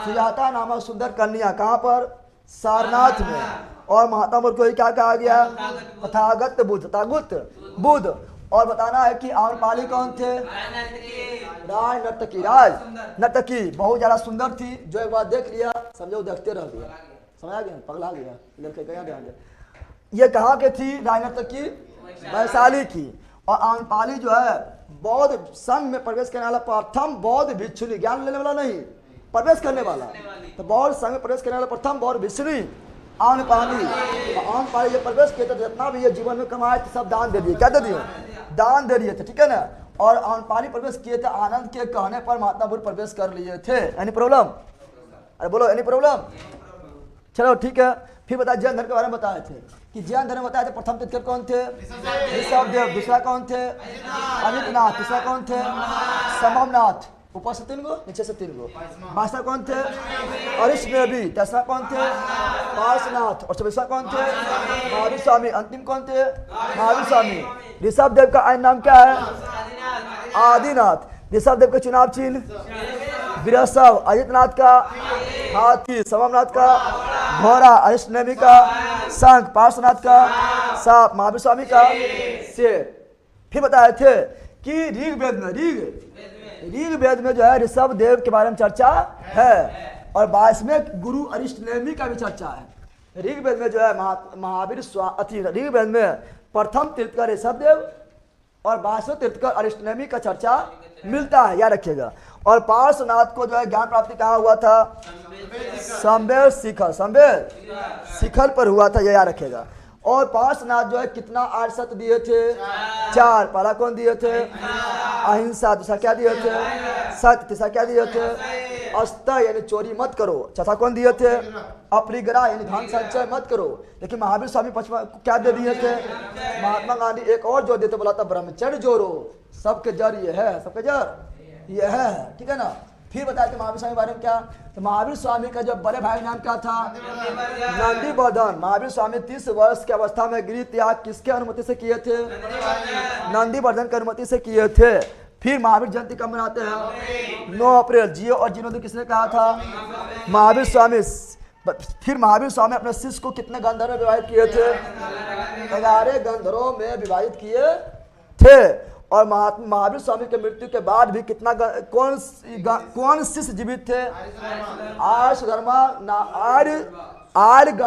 सुजाता नामक सुंदर कन्या। कहाँ पर? सारनाथ में। और महात्मा बुद्ध को क्या कहा गया? तथागत बुद्ध। और बताना है कि आम्रपाली कौन थे? राज नर्तकी बहुत ज्यादा सुंदर थी, जो एक बार देख लिया समझो देखते रह गया, समझा गया, पगला गया, लड़के का ध्यान दे। ये कहाँ के थी राजनर्तक की? वैशाली की। और आम्रपाली जो है बौद्ध संघ में प्रवेश करने वाला प्रथम बौद्ध भिक्षुणी, ज्ञान लेने वाला नहीं, प्रवेश करने वाला। तो बौद्ध संघ में प्रवेश करने वाला प्रथम बौद्ध भिक्षुणी आम्रपाली। आम्रपाली ये प्रवेश किए थे, जितना भी ये जीवन में कमाए थे सब दान दे दिए। क्या दे दिए? दान दे दिए थे, ठीक है ना। और आम्रपाली प्रवेश किए थे, आनंद के कहने पर महात्मा बुद्ध प्रवेश कर लिए थे। Any problem? अरे बोलो, एनी प्रॉब्लम? चलो ठीक है। फिर बताया जैन धर्म के बारे में बताए थे कि जैन धर्म में बताए थे प्रथम तीर्थंकर कौन थे? ऋषभदेव। दूसरा कौन थे? अनितनाथ। तीसरा कौन थे? संभवनाथ। ऊपर से 3 गो, नीचे से 3 गो। बादशाह कौन थे? अरिष्टनेमी। तेसरा कौन थे? पार्श्वनाथ। और चौबीसवा कौन थे? महावीर स्वामी। अंतिम कौन थे? महावीर स्वामी। ऋषभदेव का अन्य नाम क्या है? आदिनाथ। ऋषभदेव का चुनाव चिन्ह वृषभ, अजितनाथ का हाथी, सममनाथ का घोड़ा, अरिष्टनेमी का शंख, पार्श्वनाथ का सांप, महावीर स्वामी का शेर। फिर बताए थे कि ऋग्वेद में ऋग्वेद में जो है ऋषभदेव के बारे में चर्चा है और 22वें गुरु अरिष्टनेमी का भी चर्चा है। ऋग्वेद में जो है महावीर स्वामी, ऋग्वेद में प्रथम तीर्थंकर ऋषभदेव और 22वें तीर्थंकर अरिष्टनेमी का चर्चा मिलता है, याद रखिएगा। और पार्श्वनाथ को जो है ज्ञान प्राप्ति कहाँ हुआ था? संबेर शिखर पर हुआ था, ये याद रखेगा। और पार्श्वनाथ जो है कितना आर्षत दिए थे? 4। पहला कौन दिए थे? अहिंसा। दूसरा क्या दिए थे? सत्य। तीसरा क्या दिए थे? अस्त्य यानी चोरी मत करो। चौथा कौन दिए थे? अपरिग्रह यानी धन संचय मत करो। लेकिन महावीर स्वामी क्या दे दिए थे? महात्मा गांधी एक और जोर देते, बोला था ब्रह्मचर्य जोड़ो। सबके जड़ ये है, सबके जड़ ये है, ठीक है ना। फिर बताया थे महावीर स्वामी के बारे में क्या? तो महावीर स्वामी का जो बड़े भाई नाम क्या था? नंदीवर्धन। महावीर स्वामी 30 वर्ष की अवस्था में गृह त्याग किसके अनुमति से किए थे? नंदीवर्धन की अनुमति से किए थे। फिर महावीर जयंती कब मनाते हैं? 9 अप्रैल। जियो और जीर्णोदय किसने कहा था? महावीर स्वामी। फिर महावीर स्वामी अपने शिष्य को कितने गंधर्व में विवाहित किए थे? 11 गंधर्वों में विवाहित किए थे। और महावीर स्वामी के मृत्यु के बाद भी कितना कौन शिष्य जीवित थे? आर्य सुधर्मा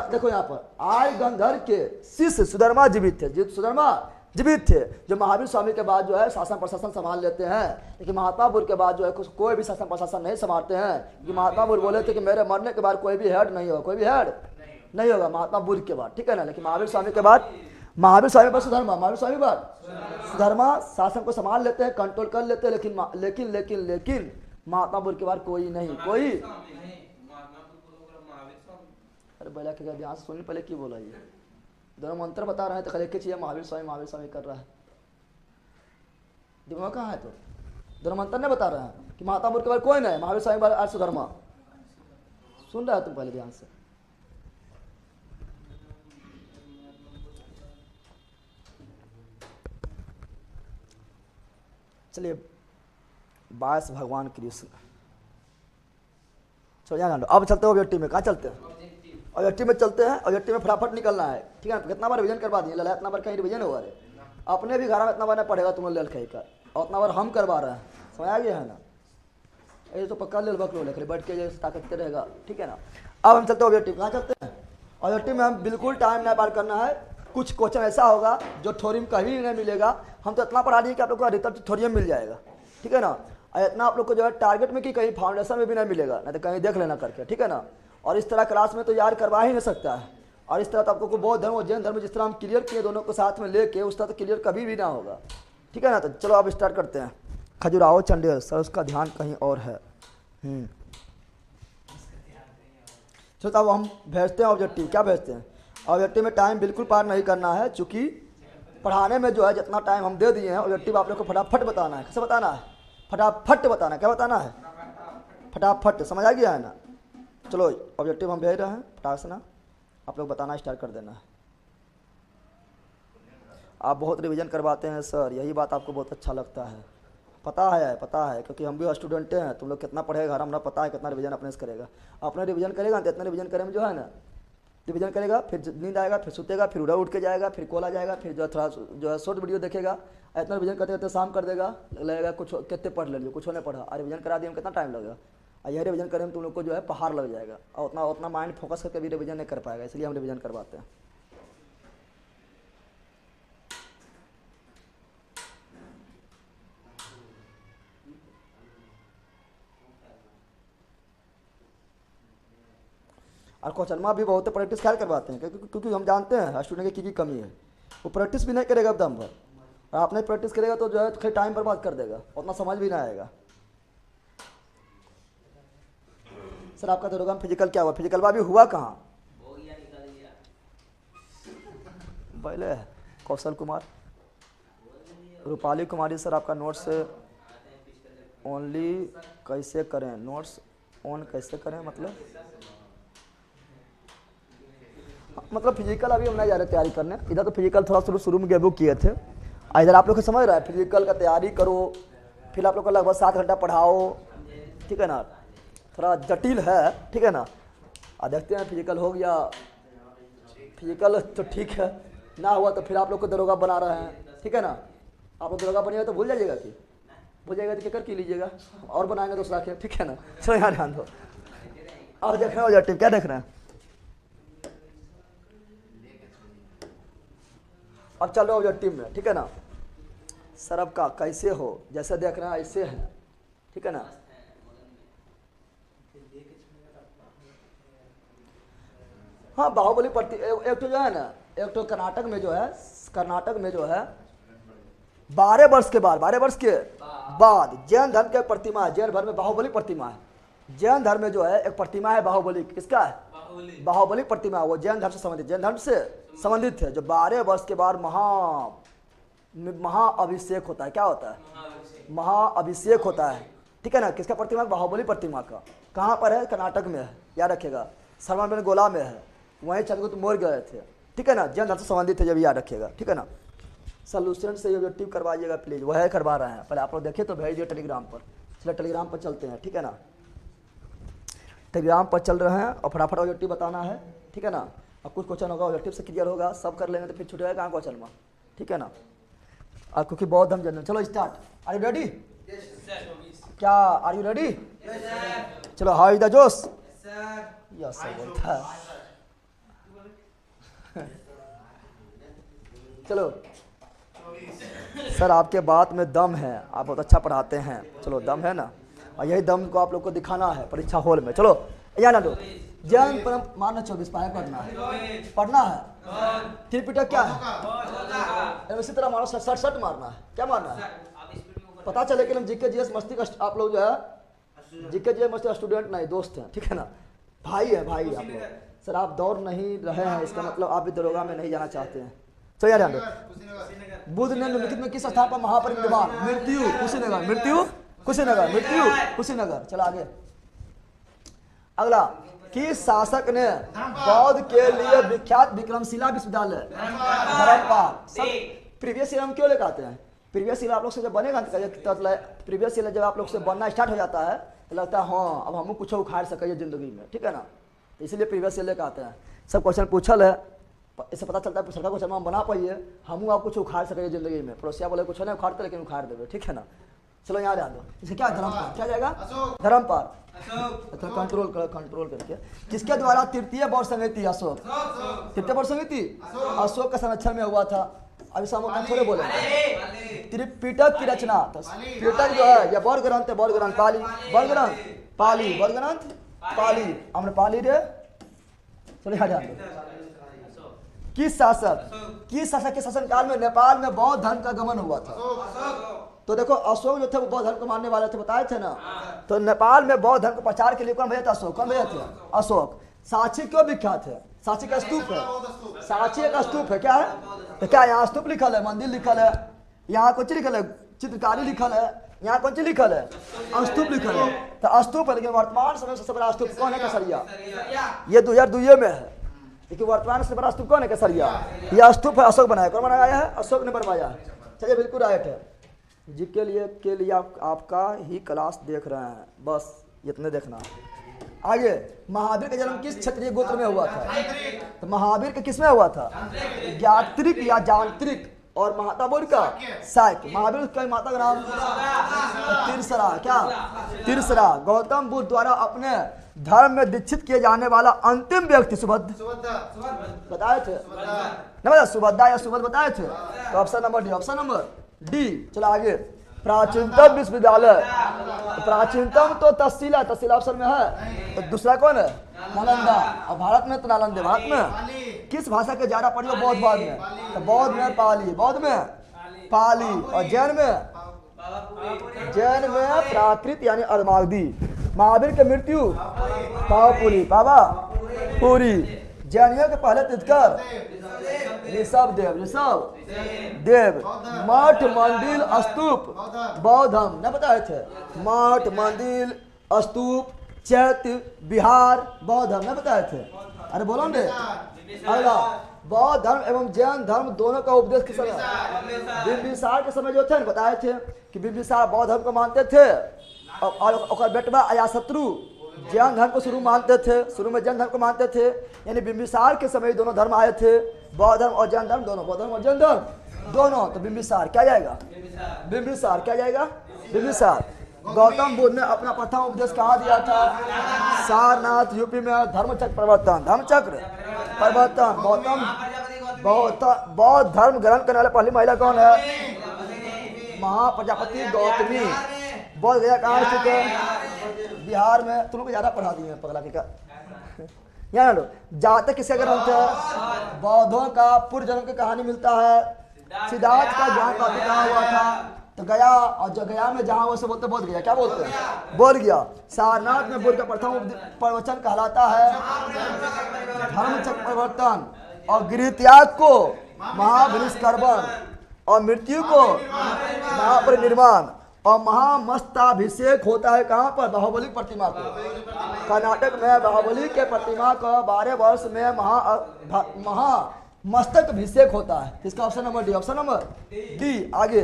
देखो यहाँ पर आर्य गंधर्व के शिष्य सुधर्मा जीवित थे। सुधर्मा जीवित थे, जो महावीर स्वामी के बाद जो है शासन प्रशासन संभाल लेते हैं। लेकिन महात्मा बुद्ध के बाद जो है कोई भी शासन प्रशासन नहीं संभालते हैं, क्योंकि महात्मा बुद्ध बोले थे कि मेरे मरने के बाद कोई भी हेड नहीं होगा, कोई भी हेड नहीं होगा महात्मा बुद्ध के बाद, ठीक है ना। लेकिन महावीर स्वामी के बाद महावीर स्वामी पर सुधर्मा, महावीर स्वामी बाद सुधर्मा शासन को संभाल लेते हैं, कंट्रोल कर लेते हैं। लेकिन महात्मा बुद्ध के बाद कोई नहीं, कोई। अरे बोला कि ध्यान से सुनिए, पहले क्यों बोला? ये दोनों मंत्र बता रहे हैं तो एक ही चीज महावीर स्वामी कर रहा है। दिमाग कहाँ है? तो दोनों मंत्र ने बता रहे हैं कि महात्मा बुद्ध के बाद कोई नहीं, महावीर स्वामी आज सुधर्मा। सुन रहा है तुम पहले ध्यान से। चलिए 22 भगवान कृष्ण। चलो यहाँ अब चलते हैं ऑब्जेक्टिव में। कहाँ चलते हैं? ऑब्जेक्टिव में चलते हैं। ऑब्जेक्टिव में फटाफट निकलना है, ठीक है। कितना बार रिवीजन करवा दिए? लला इतना बार कहीं रिवीजन हुआ रे? अपने भी घर में इतना बार नहीं पड़ेगा तुम लोग लेल कहीं का, और उतना बार हम करवा रहे हैं। समझ आ गया है ना? ये तो पक्का लेल बकलो लेकर बैठ के जैसे ताकत रहेगा, ठीक है ना। अब हम चलते हैं ऑब्जेक्टिव। कहाँ चलते हैं? ऑब्जेक्टिव में हम बिल्कुल टाइम नहीं पार करना है। कुछ क्वेश्चन ऐसा होगा जो थ्योरी में कहीं नहीं मिलेगा। हम तो इतना पढ़ा दिए कि आप लोग को अधिकतर थ्योरी में मिल जाएगा, ठीक है ना। और इतना आप लोग को जो है टारगेट में कि कहीं फाउंडेशन में भी नहीं मिलेगा, नहीं तो कहीं देख लेना करके, ठीक है ना। और इस तरह क्लास में तो यार करवा ही नहीं सकता है। और इस तरह तो आपको बौद्ध धर्म और जैन धर्म जिस तरह हम क्लियर किए दोनों को साथ में लेके, उस तरह तो क्लियर कभी भी ना होगा, ठीक है ना। तो चलो अब स्टार्ट करते हैं। खजुराहो चंडेल सर, उसका ध्यान कहीं और है। चलो अब हम भेजते हैं ऑब्जेक्टिव। क्या भेजते हैं? ऑब्जेक्टिव में टाइम बिल्कुल पार नहीं करना है, चूँकि पढ़ाने में जो है जितना टाइम हम दे दिए हैं, ऑब्जेक्टिव आप लोग को फटाफट बताना है। कैसे बताना है? फटाफट बताना है। क्या बताना है? फटाफट। समझ आ गया है ना? चलो ऑब्जेक्टिव हम भेज रहे हैं, फटाक से ना आप लोग बताना स्टार्ट कर देना है। आप बहुत रिवीजन करवाते हैं सर, यही बात आपको बहुत अच्छा लगता है। पता है क्योंकि हम भी स्टूडेंट हैं। तुम लोग कितना पढ़ेगा घर हमरा पता है, कितना रिवीजन अपने से करेगा। अपने रिवीजन करेगा तो इतना रिवीजन करे में जो है ना, रिवीजन करेगा, फिर नींद आएगा, फिर सुतेगा, फिर उठ के जाएगा, फिर कॉल आ जाएगा, फिर जो है थोड़ा जो है शॉर्ट वीडियो देखेगा। इतना रिवीजन करते करते शाम कर देगा, लगेगा कुछ कितने पढ़ ले लियो, कुछ होने पढ़ा। और रिवीजन करा दिए कितना टाइम लगेगा। और यही रिवीजन करने में तुम लोग को जो है पहाड़ लग जाएगा, और उतना माइंड फोकस करके भी रिवीजन नहीं कर पाएगा। इसलिए हम रिवीजन करवाते हैं। और कोचरमा भी बहुत प्रैक्टिस ख्याल करवाते हैं, क्योंकि हम जानते हैं स्टूडेंट की कमी है। वो प्रैक्टिस भी नहीं करेगा दम भर, और आप नहीं प्रैक्टिस करेगा तो जो है खाली टाइम बर्बाद कर देगा, उतना समझ भी ना आएगा। सर आपका दरोगा में फिजिकल क्या हुआ? फिजिकल भी हुआ कहाँ? पहले कौशल कुमार, रूपाली कुमारी। सर आपका नोट्स ओनली कैसे करें? नोट्स ऑन कैसे करें मतलब फिजिकल अभी हम नहीं जा रहे तैयारी करने। इधर तो फिजिकल थोड़ा शुरू में गेबू किए थे, इधर आप लोग को समझ रहा है फिजिकल का तैयारी करो, फिर आप लोग को लगभग 7 घंटा पढ़ाओ, ठीक है ना। थोड़ा जटिल है, ठीक है ना। देखते हैं फिजिकल हो गया, फिजिकल तो ठीक है, ना हुआ तो फिर आप लोग को दरोगा बना रहे हैं, ठीक है ना। आप लोग दरोगा बनिएगा तो भूल जाइएगा कि भूल जाएगा तो क्या कर लीजिएगा, और बनाएंगे दूसरा के, ठीक है ना। चलो यहाँ ध्यान दो। और देख रहे हो ऑब्जेक्टिव, क्या देख रहे हैं? अब चलो ऑब्जेक्टिव में, ठीक है ना। सर अब का कैसे हो, जैसे देख रहे हैं ऐसे है, ठीक है ना। हाँ बाहुबली प्रति एक तो जो है ना, एक तो कर्नाटक में जो है 12 वर्ष के बाद जैन धर्म के प्रतिमा है, जैन धर्म में बाहुबली प्रतिमा है। जैन धर्म में जो है एक प्रतिमा है बाहुबली, किसका है? बाहुबली प्रतिमा। वो जैन धर्म से संबंधित है, जो 12 वर्ष के बाद महाअभिषेक होता है। क्या होता है? महाअभिषेक होता है, ठीक है ना। किसका प्रतिमा? बाहुबली प्रतिमा का। कहाँ पर है? कर्नाटक में है, याद रखिएगा। सरमन गोला में है, वहीं चंद्रगुप्त मौर्य गए थे, ठीक है ना। जैन धर्म से संबंधित है, जब याद रखिएगा, ठीक है ना। सॉल्यूशन से ऑब्जेक्टिव करवाइएगा प्लीज, वह है करवा रहे हैं। पहले आप लोग देखिए तो भेज दिए टेलीग्राम पर। चलिए टेलीग्राम पर चलते हैं, ठीक है ना। टेलीग्राम पर चल रहे हैं और फटाफट ऑब्जेक्टिव बताना है, ठीक है ना। अब कुछ क्वेश्चन होगा ऑब्जेक्टिव से क्लियर होगा, सब कर लेंगे तो फिर छूटेगा कहाँ क्वेश्चन में, ठीक है ना। और क्योंकि बहुत हम जनरल। चलो स्टार्ट। Are you ready? क्या आर यू रेडी? चलो how is the josh? Yes sir बोलता है। चलो सर आपके बात में दम है, आप बहुत अच्छा पढ़ाते हैं। चलो दम है ना, और यही दम को आप लोग को दिखाना है परीक्षा हॉल में। चलो या ना दो। जैन परम मानना 24 पाया पढ़ना है। त्रिपिटक क्या है? इसी तरह मानो 67 मारना है। क्या मारना है? पता चले कि हम जीके जीएस मस्ती का आप लोग जो है जीके जीएस मस्ती स्टूडेंट नहीं, दोस्त हैं, ठीक है ना। भाई है आप लोग। सर आप दौड़ नहीं रहे हैं, इसका मतलब आप भी दरोगा में नहीं जाना चाहते हैं। तो यार बुद्ध ने निम्नलिखित में किस स्थान पर महापरिनिर्वाण? मृत्यु कुशीनगर। चलो आगे। अगला, किस शासक ने बौद्ध के लिए विख्यात विक्रमशिला विश्वविद्यालय धर्मपाल? सब प्रीवियस ईयर हम क्यों लेकर आते हैं? प्रीवियस ईयर आप लोग से जब बनेगा प्रीवियस ईयर जब आप लोग से बनना स्टार्ट हो जाता है तो लगता है हाँ अब हम कुछ उखाड़ सके जिंदगी में, ठीक है ना। इसलिए प्रीवियस ईयर लेकर आते हैं। सब क्वेश्चन पूछल है, इससे पता चलता है सरकार क्वेश्चन हम बना पाइए, हम आप कुछ उखाड़ सके जिंदगी में। पड़ोसिया बोले कुछ नहीं उखाड़ते, लेकिन उखाड़ देवे, ठीक है ना। चलो यहाँ ध्यान दो। इसे क्या धर्मपाल क्या जाएगा? धर्मपाल। कंट्रोल करके किसके द्वारा तृतीय बौद्ध संहिता अशोक? तृतीय बौद्ध संहिता अशोक का संरक्षण में हुआ था। अभी सामो थोड़े बोले त्रिपिटक की रचना। त्रिपिटक जो है यह बौद्ध ग्रंथ है, बौद्ध ग्रंथ पाली हमने पाली रे। चलो यहाँ ध्यान दो। किस शासक के शासनकाल में नेपाल में बौद्ध धर्म का गमन हुआ था? तो देखो अशोक जो थे वो बौद्ध धर्म को मानने वाले थे, बताए थे ना। तो नेपाल में बौद्ध धर्म को प्रचार के लिए कौन भेजा था? अशोक। साक्षी क्यों विख्यात है? साक्षी का स्तूप है। साक्षी का स्तूप है, क्या है? तो क्या यहाँ स्तूप लिखल है, मंदिर लिखल है, यहाँ कुछ लिखल है, चित्रकारी लिखल है, यहाँ कौन चीज लिखल है? स्तूप लिखल है। तो स्तूप है, लेकिन वर्तमान समय सबसे बड़ा स्तूप कौन है? केसरिया। ये 2002 में है, लेकिन वर्तमान से बड़ा स्तूप कौन है? केसरिया। यह स्तूप है अशोक बनाया। कौन बनाया है? अशोक ने बनवाया है। चलिए बिल्कुल राइट है जी। के लिए आपका ही क्लास देख रहे हैं, बस इतने देखना। आगे, महावीर का जन्म किस क्षत्रिय गोत्र में हुआ था? तो महावीर का किस में हुआ था? ज्ञात्रिक या जांत्रिक। और माता बोल का साइक। महावीर का माता का नाम तिरसरा। क्या? तिरसरा। गौतम बुद्ध द्वारा अपने धर्म में दीक्षित किए जाने वाला अंतिम व्यक्ति सुभद्र बताए थे ना? सुभद्रा या सुभद्र बताए थे। तो ऑप्शन नंबर डी। चलो आगे। प्राचीनतम विश्वविद्यालय। प्राचीनतम तो तहसीला ऑप्शन में है, तो दूसरा कौन है? नालंदा। और भारत में तो नालंदा। भारत में किस भाषा के ज्यादा पढ़ी हो? बौद्ध भाग में, तो बौद्ध में पाली, बौद्ध में पाली। और जैन में प्राकृत यानी अर्धमागधी। महावीर की मृत्यु पावापुरी, पावापुरी। जैनियों के पहले तीर्थकर ऋषभ देव। मठ मंदिर स्तूप बौद्ध धर्म न बताए थे। मठ मंदिर स्तूप चैत्य विहार बौद्ध धर्म न बताए थे। अरे बोलो ने। अगला, बौद्ध धर्म एवं जैन धर्म दोनों का उपदेश किस समय? बिंबिसार के समय जो थे बताए थे कि बिंबिसार बौद्ध धर्म को मानते थे और बेटवा अजातशत्रु जैन धर्म को शुरू मानते थे। शुरू में जैन धर्म को मानते थे, यानी बिंबिसार के समय दोनों धर्म आए थे, बौद्ध धर्म और जैन धर्म दोनों, बौद्ध धर्म और जैन धर्म दोनों। तो बिंबिसार क्या जाएगा? बिंबिसार क्या जाएगा? बिंबिसार। गौतम बुद्ध ने अपना प्रथम उपदेश कहाँ दिया था? सारनाथ यूपी में। धर्मचक्र प्रवर्तन, धर्मचक्र प्रवर्तन। बौद्ध धर्म ग्रहण करने वाले पहली महिला कौन है? महाप्रजापति गौतमी। बौद्ध गया कहाँ स्थित है? बिहार में। तुम लोग ज्यादा पढ़ा दिए पगला के का। यहाँ लो, जातक किसका ग्रंथ है? बौद्धों का। पूर्व जन्म की कहानी मिलता है। सिद्धार्थ का ज्ञान प्राप्ति कहाँ हुआ था? तो गया। और जो गया में जहाँ वो से बोलते बोध गया, क्या बोलते हैं? बोध गया। सारनाथ में बुद्ध का प्रथम प्रवचन कहलाता है धर्मचक्र प्रवर्तन। और गृह त्याग को महाबलिष्कर्मण, और मृत्यु को महापरिनिर्वाण, और महामस्ताभिषेक होता है कहाँ पर? बाहुबली प्रतिमा को। कर्नाटक में बाहुबली के प्रतिमा का 12 वर्ष में महामस्तक अभिषेक होता है। इसका option number D. Option number D. आगे,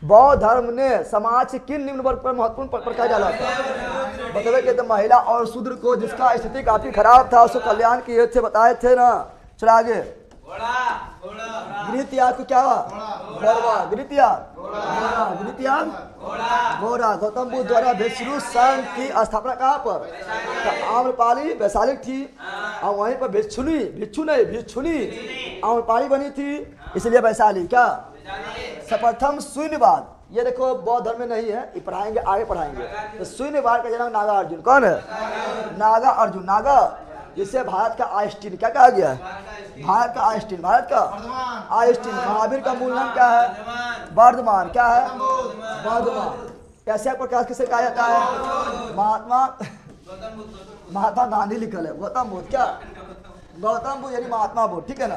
बौद्ध धर्म ने समाज के किन निम्न वर्ग पर महत्वपूर्ण प्रकाश डाला था? बतावे कि तो महिला और शूद्र को, जिसका स्थिति काफी खराब था, उसको कल्याण किए थे, बताए थे ना। चलो आगे, गृह त्याग को क्या? घोड़ा। गृह त्याग घोड़ा। गौतम बुद्ध द्वारा भिक्षु संघ की स्थापना कहाँ पर? तो आम्रपाली वैशाली थी, और वहीं पर भिक्षुनी आम्रपाली बनी थी, इसलिए वैशाली। क्या? सर्वप्रथम शून्यवाद। ये देखो बौद्ध धर्म में नहीं है, ये पढ़ाएंगे, आगे पढ़ाएंगे। तो शून्यवाद का जन्म नागा अर्जुन। कौन है? नागा अर्जुन। नागा, जिसे भारत का आइंस्टीन क्या कहा गया है? भारत का आइंस्टीन। भारत का आइंस्टीन। महावीर का मूल नाम क्या है? वर्धमान। क्या है? वर्धमान। ऐसे प्रकाश किसे कहा जाता है? महात्मा गांधी लिखल है। गौतम बुद्ध। क्या? गौतम बुद्ध यानी महात्मा बुद्ध। ठीक है ना।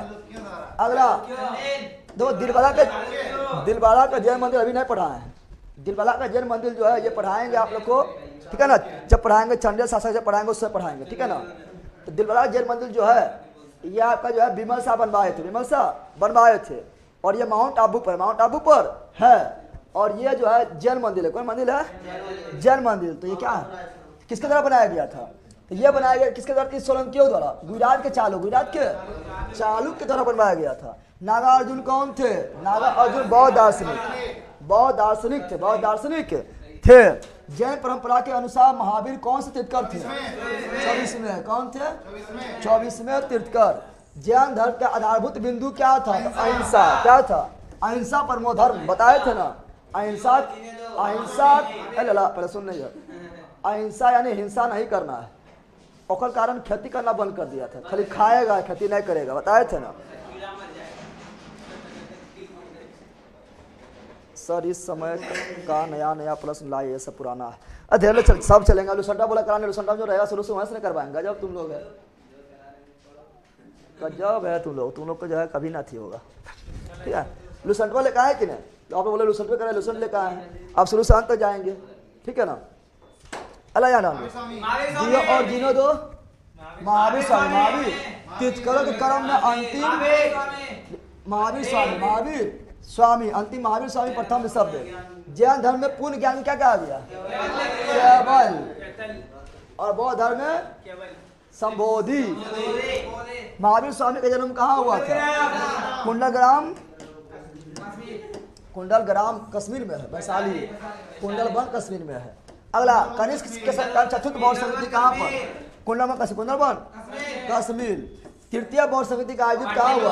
अगला, दो दिलवाड़ा का जैन मंदिर अभी नहीं पढ़ा है। दिलवाड़ा का जैन मंदिर जो है ये पढ़ाएंगे आप लोग को, ठीक है ना। जब पढ़ाएंगे चंडेल शासक जब पढ़ाएंगे उससे पढ़ाएंगे, ठीक है ना। तो दिलवाड़ा जैन मंदिर जो है ये आपका जो है विमल शाह बनवाए थे। और ये माउंट आबू पर है। और ये जो है जैन मंदिर है। कौन मंदिर है? जैन मंदिर। तो ये क्या है? किसके द्वारा बनाया गया था? तो ये बनाया गया किसके द्वारा? इस सोलंकियों द्वारा। गुजरात के चालुक्य के द्वारा बनवाया गया था। नागा अर्जुन कौन थे? नागा अर्जुन बौद्ध दार्शनिक थे। जैन परंपरा के अनुसार महावीर कौन से तीर्थकर थे? 24वें। कौन थे? 24वें तीर्थकर। जैन धर्म का आधारभूत बिंदु क्या था? तो अहिंसा। क्या था? अहिंसा परमो धर्म। बताए थे ना। अहिंसा पहले सुन नहीं है। अहिंसा यानी हिंसा नहीं करना है। और कारण खेती करना बंद कर दिया था। खाली खाएगा, खेती नहीं करेगा। बताए थे ना। सर इस समय का नया प्रश्न लाए, ये सब पुराना है। अधेर सब चलेंगे। लुसंडा बोला कराने, लुसंडा जो रहेगा शुरू से वहीं से नहीं करवाएंगे। जब तुम लोग है गजब है तुम लोग को जो है कभी ना थी होगा, ठीक है। लुसंडवा लेकर आए कि नहीं? तो आप बोले लुसंड पे करें, लुसंड लेकर आए हैं। आप शुरू से अंत तक जाएंगे, ठीक है ना। अल्लाह याद जियो और जिनो दो महावीर स्वामी तीर्थकरों के कर्म में अंतिम महावीर स्वामी अंतिम महावीर स्वामी प्रथम शब्द। जैन धर्म में पूर्ण ज्ञान क्या कहा गया? केवल। और बौद्ध धर्म में संबोधि। महावीर स्वामी का जन्म कहाँ हुआ था? कुंडलग्राम कश्मीर में है। वैशाली कुंडलवन कश्मीर में है। अगला, कनिष्क के चतुर्थ बौद्ध समिति कहाँ पर? कुंडलवन कश्मीर कश्मीर। तृतीय बौद्ध समिति का आयोजित कहाँ हुआ?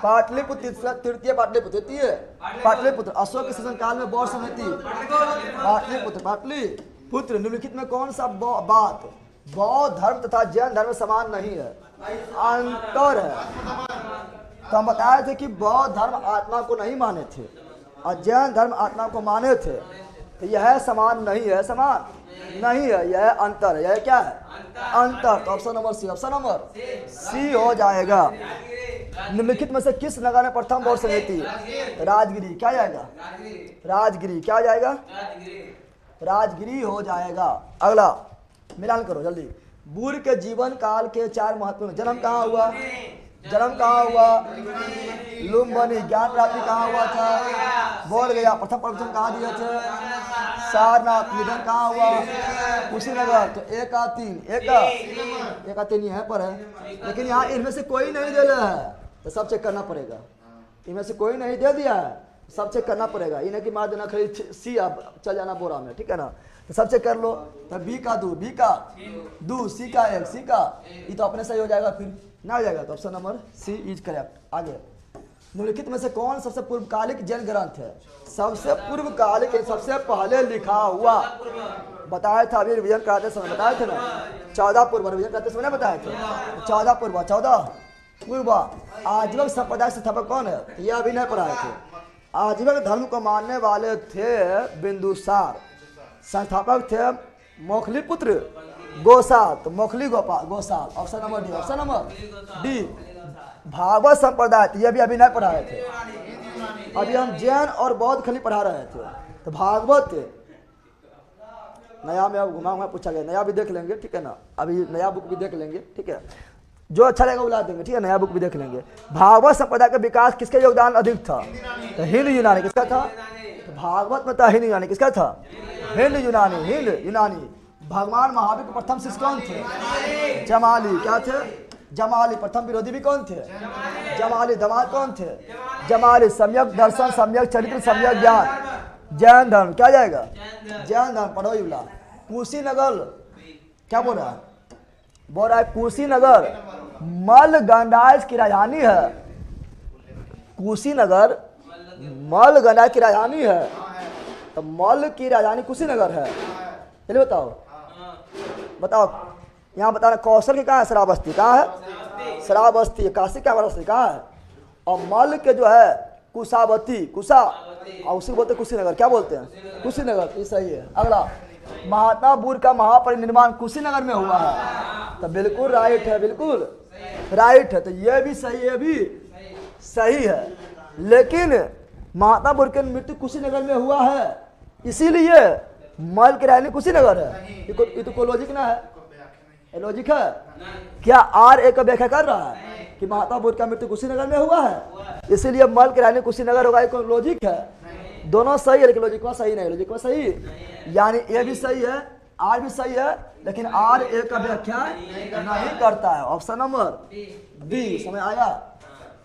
पाटलिपुत्र, तृतीय पाटलिपुत्र, तृतीय पाटलिपुत्र। अशोक के शासन काल में बौद्ध समिति पाटलिपुत्र, पाटलिपुत्र। निम्नलिखित में कौन सा बात बौद्ध धर्म तथा जैन धर्म समान नहीं है? अंतर है। तो हम बताए थे कि बौद्ध धर्म आत्मा को नहीं माने थे और जैन धर्म आत्मा को माने थे, तो यह समान नहीं है, समान नहीं है, यह अंतर है। यह क्या है? अंतर। तो option number C, option number C हो जाएगा। निम्नलिखित में से किस नगर में प्रथम बौद्ध समिति? राजगिरी। क्या जाएगा? राजगिरी। क्या जाएगा? राजगिरी हो जाएगा। अगला मिलान करो जल्दी। बुद्ध के जीवन काल के 4 महत्वपूर्ण। जन्म कहाँ हुआ? जन्म कहाँ हुआ? लुम्बिनी। ज्ञान प्राप्ति कहाँ हुआ था? बोध गया। प्रथम प्रवचन कहाँ दिए थे? सारनाथ। निधन कहाँ हुआ? कुशीनगर। तो 1 का 3, 1 का 3 यहाँ पर है, लेकिन यहाँ इनमें से कोई नहीं दे रहा है, तो सब चेक करना पड़ेगा। इनमें से कोई नहीं दे दिया है, सब चेक करना पड़ेगा। इन्हें की मार देना खरीद सी, अब चल जाना बोरा में, ठीक है ना? तो सब चेक कर लो। तो बी का 2, बी का 2, सी का 1, सी का, ये तो अपने सही हो जाएगा, फिर ना हो जाएगा। तो option number C is correct. आगे निम्नलिखित में से कौन सबसे पूर्वकालिक जैन ग्रंथ है? सबसे पूर्वकालिक, सबसे पहले लिखा हुआ बताया था अभी रिवीजन कराते समय, बताए थे ना? 14 पूर्व रिवीजन कराते समय बताए थे। 14 पूर्व, 14 पूर्व। आजीवक संप्रदाय संस्थापक कौन है? ये अभी नहीं पढ़ाए थे। आजीवक धर्म को मानने वाले थे बिंदुसार। संस्थापक थे मोखली पुत्र गोसाल। तो Mokhali Gopal Gosal. Option number D, option number D. Bhagavat संप्रदाय, ये भी अभी नहीं पढ़ाए थे, अभी हम जैन और बौद्ध खाली पढ़ा रहे थे। तो भागवत नया में अब घुमा पूछा गया, नया भी देख लेंगे, ठीक है ना? अभी नया बुक भी देख लेंगे, ठीक है? जो अच्छा लगेगा बुला देंगे, ठीक है? नया बुक भी देख लेंगे। भागवत संप्रदाय का विकास किसके योगदान अधिक था? तो हिंद यूनानी। किसका था? तो भागवत में था हिंद यूनानी। किसका था? हिंद यूनानी, हिंद यूनानी। भगवान महावीर के प्रथम शिष्य कौन थे? जमाली। क्या थे? जमाली। प्रथम विरोधी भी कौन थे? जमाली। दमाद कौन थे? जमाली। सम्यक दर्शन, सम्यक चरित्र, सम्यक ज्ञान। जैन धर्म। क्या जाएगा? जैन धर्म। पढ़ो युला। कुशीनगर क्या बोल रहा है? बोल रहा है कुशीनगर मल गणराज्य की राजधानी है। कुशीनगर मल गणराज्य की राजधानी है। तो मल की राजधानी कुशीनगर है। चलिए बताओ, बताओ यहाँ बताना। कौशल की कहाँ है? श्रावस्ती। कहाँ है? श्रावस्ती। काशी का वाराणसी कहाँ है? और मल के जो है कुशावती, कुशा, और उसी बोलते कुशीनगर। क्या बोलते हैं? कुशीनगर। ये सही है। अगला, महात्मा बुद्ध का महापरिनिर्वाण कुशीनगर में हुआ है। तो बिल्कुल राइट है, बिल्कुल राइट है। तो ये भी सही है, भी सही है। लेकिन महात्मा बुद्ध की मृत्यु कुशीनगर में हुआ है, इसीलिए मल की राजधानी कुशीनगर है। ये तो लॉजिक ना है? लॉजिक है क्या? आर एक व्याख्या कर रहा है कि महात्मा बुद्ध का मृत्यु कुशीनगर में हुआ है, इसीलिए मल की राजधानी कुशीनगर होगा। ये लॉजिक है। दोनों सही है, लेकिन लॉजिक में सही नहीं। लॉजिक में सही, यानी ए भी सही है, आर भी सही है, लेकिन आर ए का व्याख्या नहीं करता है। Option number B. समझ आया?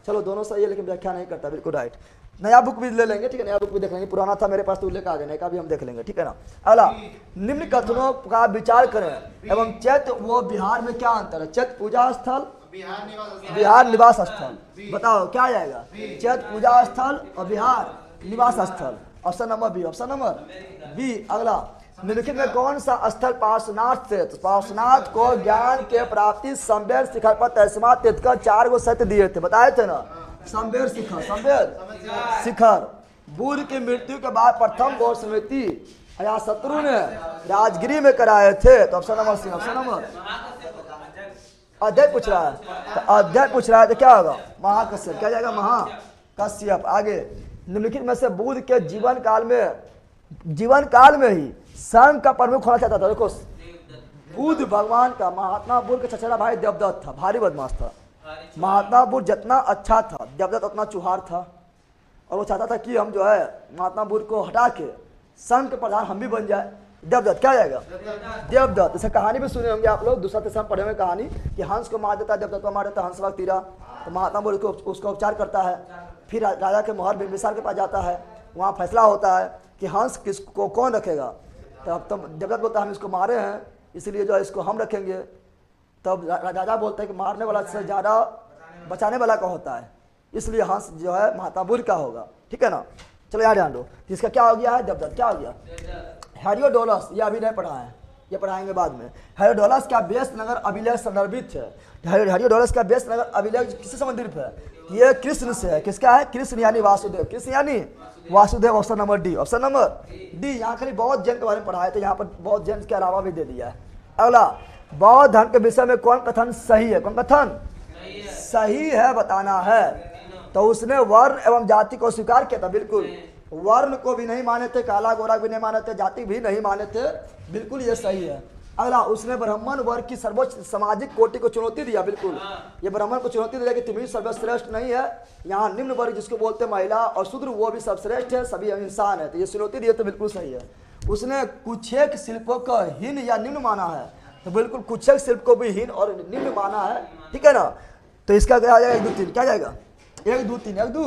चलो दोनों सही है, लेकिन व्याख्या नहीं करता। बिल्कुल राइट। नया बुक भी ले लेंगे, ठीक है? नया बुक भी देख लेंगे। पुराना था मेरे पास तो उल्लेख आ गया, नया का भी हम देख लेंगे, ठीक है ना? अगला, निम्न कथनों का विचार करें एवं चैत्य वो बिहार में क्या अंतर है? चैत्य पूजा स्थल, बिहार निवास स्थल। बताओ क्या आएगा? चैत्य पूजा स्थल और बिहार निवास स्थल। Option number B, option number B. अगला, निम्नलिखित में कौन सा स्थल पार्श्वनाथ थे? तो पार्श्वनाथ को ज्ञान के प्राप्ति संवेद शिखर पर तैस्मा तीर्थकर 4 गो सत्य दिए थे, बताए थे ना? संवेद शिखर, संवेद शिखर। बुद्ध की मृत्यु के बाद प्रथम बौद्ध समिति अजातशत्रु ने राजगिरी में कराए थे। तो option number C, option number. अध्याय पूछ रहा है, तो अध्याय पूछ रहा है तो क्या होगा? महाकश्यप। क्या जाएगा? महाकश्यप। आगे, निम्नलिखित में से बुद्ध के जीवन काल में ही संघ का प्रमुख होना चाहता था। देखो, बुद्ध भगवान का, महात्मा बुद्ध का चचेरा भाई देवदत्त था, भारी बदमाश था। महात्मा बुद्ध जितना अच्छा था, देवदत्त उतना चुहार था, और वो चाहता था कि हम जो है महात्मा बुद्ध को हटा के संघ के प्रधान हम भी बन जाए। देवदत्त। क्या जाएगा? देवदत्त। इसे कहानी भी सुने होंगे आप लोग, दूसरा तीसरा पढ़े हुए कहानी कि हंस को मार देता है, देवदत्त को मार देता है, हंस वक्त तीरा। तो महात्मा बुद्ध को उसका उपचार करता है। फिर राजा के मोहर बिंबिसार के पास जाता है, वहाँ फैसला होता है कि हंस किसको कौन रखेगा। तो अब तो देवदत्त बोलता है हम इसको मारे हैं, इसलिए जो है इसको हम रखेंगे। तब राजा बोलता है कि मारने वाला से ज़्यादा बचाने वाला का होता है, इसलिए हंस जो है महाताबुर का होगा, ठीक है ना। चलो यहाँ ध्यान दो, इसका क्या हो गया है, जबदत क्या हो गया, हेरियोडोलस, ये अभी नहीं पढ़ा है, ये पढ़ाएंगे बाद में। हेरियोडोलस का व्यस्त नगर अभिलेख संदर्भित है। हेरियोडोलस का व्यस्त नगर अभिलेख किससे संबंधित है, ये कृष्ण से है। किसका है, कृष्ण यानी वासुदेव, कृष्ण यानी Vasudev. Option number D, option number D. यहाँ खाली बौद्ध जैन के बारे में पढ़ाए थे, यहाँ पर बौद्ध जैन के अलावा भी दे दिया है। अगला, बौद्ध धर्म के विषय में कौन कथन सही है, कौन कथन सही है बताना है। तो उसने वर्ण एवं जाति को स्वीकार किया था, बिल्कुल। वर्ण को भी नहीं माने थे, काला गोरा भी नहीं माने थे, जाति भी नहीं माने थे, बिल्कुल ये सही है। अगला, उसने ब्राह्मण वर्ग की सर्वोच्च सामाजिक कोटि को चुनौती दिया, बिल्कुल। ये ब्राह्मण को चुनौती दिया कि तुम ही सर्वश्रेष्ठ नहीं है, यहाँ निम्न वर्ग जिसको बोलते महिला और शूद्र वो भी सर्वश्रेष्ठ है, सभी इंसान है, तो ये चुनौती दिए तो बिल्कुल सही है। उसने कुछेक शिल्पों को हीन या निम्न माना है, तो बिल्कुल कुछेक शिल्प को भी हीन और निम्न माना है, ठीक है ना। तो इसका क्या आ जाएगा, 1 2 3, क्या जाएगा 1 2 3 1 2।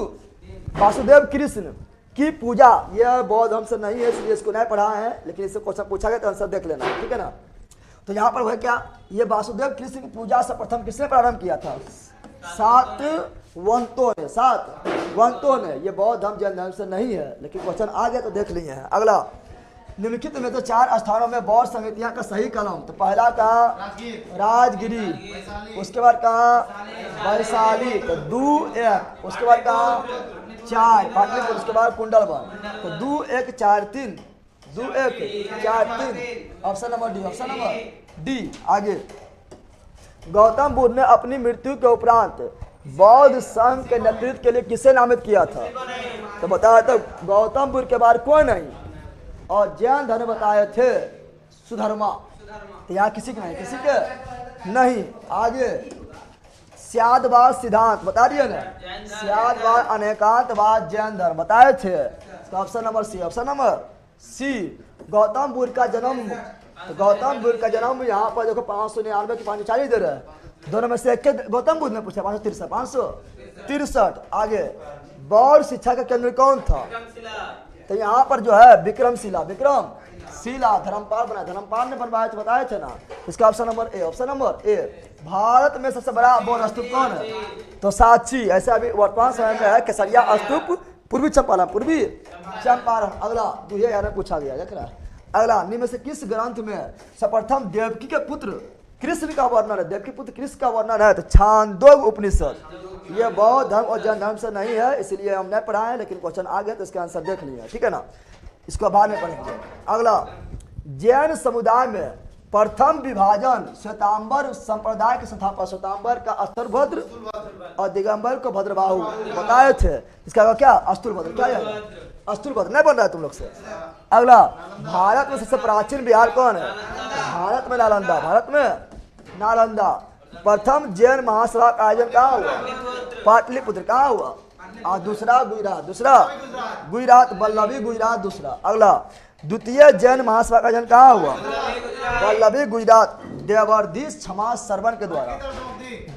वासुदेव कृष्ण की पूजा, यह बौद्ध धर्म से नहीं है, इसलिए इसको नहीं पढ़ा है, लेकिन इससे क्वेश्चन पूछा गया तो आंसर देख लेना, ठीक है ना। तो यहाँ पर वह क्या, ये वासुदेव कृष्ण की पूजा सर्वप्रथम किसने प्रारंभ किया था, सातवंतों ने, सातवंतों ने। ये बौद्ध धर्म जैन धर्म से नहीं है, लेकिन क्वेश्चन आ गया तो देख लिए हैं। अगला, निम्नलिखित में तो 4 स्थानों में बौद्ध समितियां का सही कलम, तो पहला का राजगिरी, उसके बाद का वैशाली, तो 2 1, उसके बाद का 4 पाटलिपुत्र, उसके बाद कुंडलवन, तो 2 1 4 3, 2 1 4 3, option number D, option number D. आगे, गौतम बुद्ध ने अपनी मृत्यु के उपरांत बौद्ध संघ के नेतृत्व के लिए किसे नामित किया था, तो बताया था गौतम बुद्ध के बाद कोई नहीं, और जैन धर्म बताए थे सुधर्मा, तो यहाँ किसी के नहीं, किसी के नहीं। आगे, स्यादवाद सिद्धांत बता दिए ना, स्यादवाद अनेकांतवाद जैन धर्म बताए थे, तो option number C, option number C. Gautam Buddha का जन्म, तो गौतम बुद्ध का जन्म यहाँ पर देखो 599 की 540 दे रहे हैं, दोनों में से एक गौतम बुद्ध ने पूछा, 563। आगे, बौद्ध शिक्षा का केंद्र कौन था, तो यहाँ पर जो है विक्रमशिला, विक्रमशिला धर्मपाल बना, धर्मपाल ने बनवाया तो बताए थे ना। इसका option number A, option number A. Bharat में सबसे बड़ा बौद्ध स्तूप कौन है, तो सांची। ऐसे अभी वर्तमान समय में है केसरिया स्तूप, पूर्वी चंपारण, पूर्वी चंपारण। अगला, दूसरे यार पूछा गया, देख रहा है। अगला, निम्न में से किस ग्रंथ में सर्वप्रथम देवकी के पुत्र कृष्ण का वर्णन है, देवकी पुत्र कृष्ण का वर्णन है, तो छांदोग्य उपनिषद। ये बौद्ध धर्म और जैन धर्म से नहीं है, इसलिए हम नहीं पढ़ाए, लेकिन क्वेश्चन आ गया तो इसका आंसर देख लिया, ठीक है ना। इसको बाद में पढ़ेंगे। अगला, जैन समुदाय में प्रथम विभाजन श्वेतांबर संप्रदाय के संस्थापक, श्वेतांबर का अस्तुलभद्र और दिगंबर को भद्रबाहु बताए थे। इसका क्या, अस्तुलभद्र, क्या है अस्तुलभद्र, नहीं बन रहा है तुम लोग से। अगला, भारत में सबसे प्राचीन बिहार कौन है, भारत में नालंदा, भारत में नालंदा। प्रथम जैन महासभा का आयोजन कहाँ हुआ, पाटलिपुत्र, कहाँ हुआ, और दूसरा गुजरात, दूसरा गुजरात, वल्लभी गुजरात दूसरा। अगला, द्वितीय जैन महासभा का आयोजन कहाँ हुआ, वल्लभी गुजरात, देवर्धीश क्षमा श्रवण के द्वारा।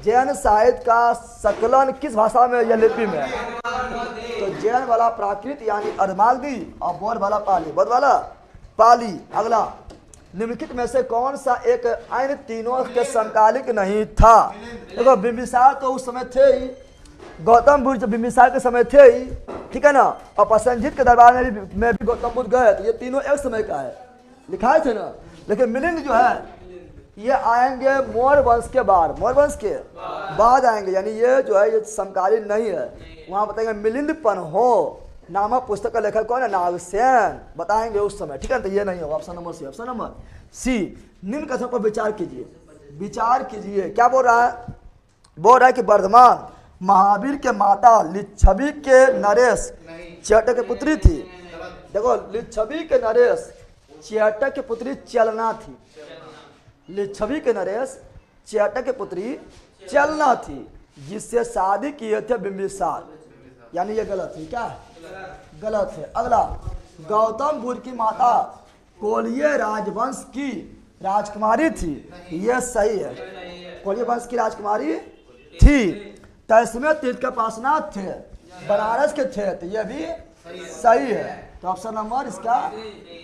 जैन साहित्य का संकलन किस भाषा में या लिपि में, तो जैन वाला प्राकृत यानी अर्धमागधी, और बौद्ध वाला पाली, बौद्ध वाला पाली। अगला, निम्नलिखित में से कौन सा एक अन्य तीनों के समकालिक नहीं था, देखो बिंबिसार तो उस समय थे ही, गौतम बुद्ध जब बिंबिसार के समय थे ही, ठीक है ना, और प्रसेनजीत के दरबार में भी गौतम बुद्ध गए, तो ये तीनों एक समय का है, लिखाए थे ना। लेकिन मिलिंद जो है ये आएंगे मौर्य वंश के बाद, मौर्य वंश के बाद आएंगे, यानी ये जो है ये समकालीन नहीं है। वहाँ बताएंगे मिलिंदपन हो नामक पुस्तक का लेखक कौन है, नागसेन, बताएंगे उस समय, ठीक है। तो ये नहीं होगा, option number C, option number C. निम्न कथनों पर विचार कीजिए, विचार कीजिए। क्या बोल रहा है, बोल रहा है कि वर्धमान महावीर के माता लिच्छवी के नरेश चैटक की पुत्री थी। देखो, लिच्छवी के नरेश चैटक की पुत्री चलना थी, लिच्छवी के नरेश चैटक की पुत्री चलना थी, जिससे शादी किए थे बिंबिसार, यानी ये गलत है, क्या है, गलत है। अगला, गौतम बुद्ध की माता कोलिय राजवंश की राजकुमारी थी, यह सही है, कोलिय वंश की राजकुमारी थी। तैसमें तीर्थ के पासनाथ थे, बनारस के थे, तो यह भी सही है, तो ऑप्शन नंबर इसका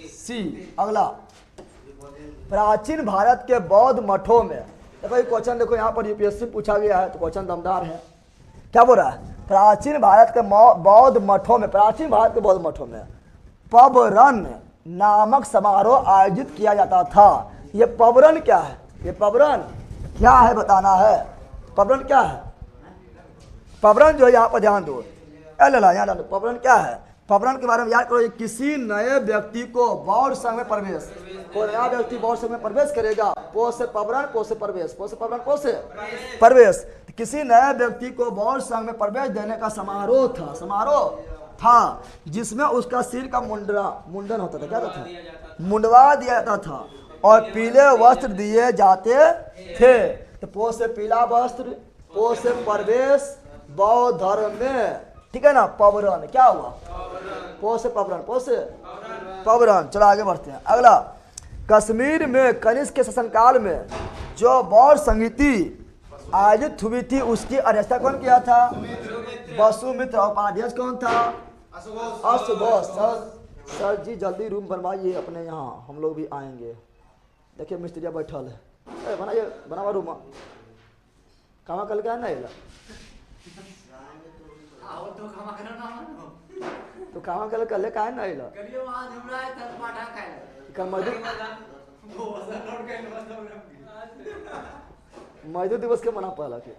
सी। अगला, प्राचीन भारत के बौद्ध मठों में देखो ये क्वेश्चन देखो यहाँ पर यूपीएससी पूछा गया है, तो क्वेश्चन दमदार है। क्या बोल रहा है? प्राचीन भारत के बौद्ध मठों में, प्राचीन भारत के बौद्ध मठों में पबरन नामक समारोह आयोजित किया जाता था। ये पबरन क्या है? ये पबरन क्या है बताना है। पबरन क्या है? पबरन जो है यहाँ पर ध्यान दो, लला यहाँ ध्यान दो। पबरन क्या है? पबरन के बारे में याद करो। ये किसी नए व्यक्ति को बौद्ध संघ में प्रवेश, कोई नया व्यक्ति बौद्ध संघ में प्रवेश करेगा, पो से पबरन, पो से प्रवेश, पो से पबरन, पो से प्रवेश। किसी नए व्यक्ति को बौद्ध संघ में प्रवेश देने का समारोह था, जिसमें उसका सिर का मुंडन होता था। क्या होता था? मुंडवा दिया जाता था और पीले वस्त्र दिए जाते थे। तो पो से पीला वस्त्र, पो से प्रवेश बौद्ध धर्म में, ठीक है ना। पबरन क्या हुआ? पो से पबरन, पो से पबरन। चलो आगे बढ़ते हैं। अगला, कश्मीर में कनिष्क के शासनकाल में जो बौद्ध संगीति आयोजित हुई थी, उसकी अध्यक्षता कौन किया था? वसुमित्र। उपाध्यक्ष कौन था? अशुबोस। सर जी जल्दी रूम बनवाइए अपने यहाँ, हम लोग भी आएंगे। देखिए मिस्त्रिया बैठल है, बनाइए, बनावा रूम। कहाँ कल क्या है ना? तो कहाँ कल का है ना? मजदूर दिवस के मना पाला के,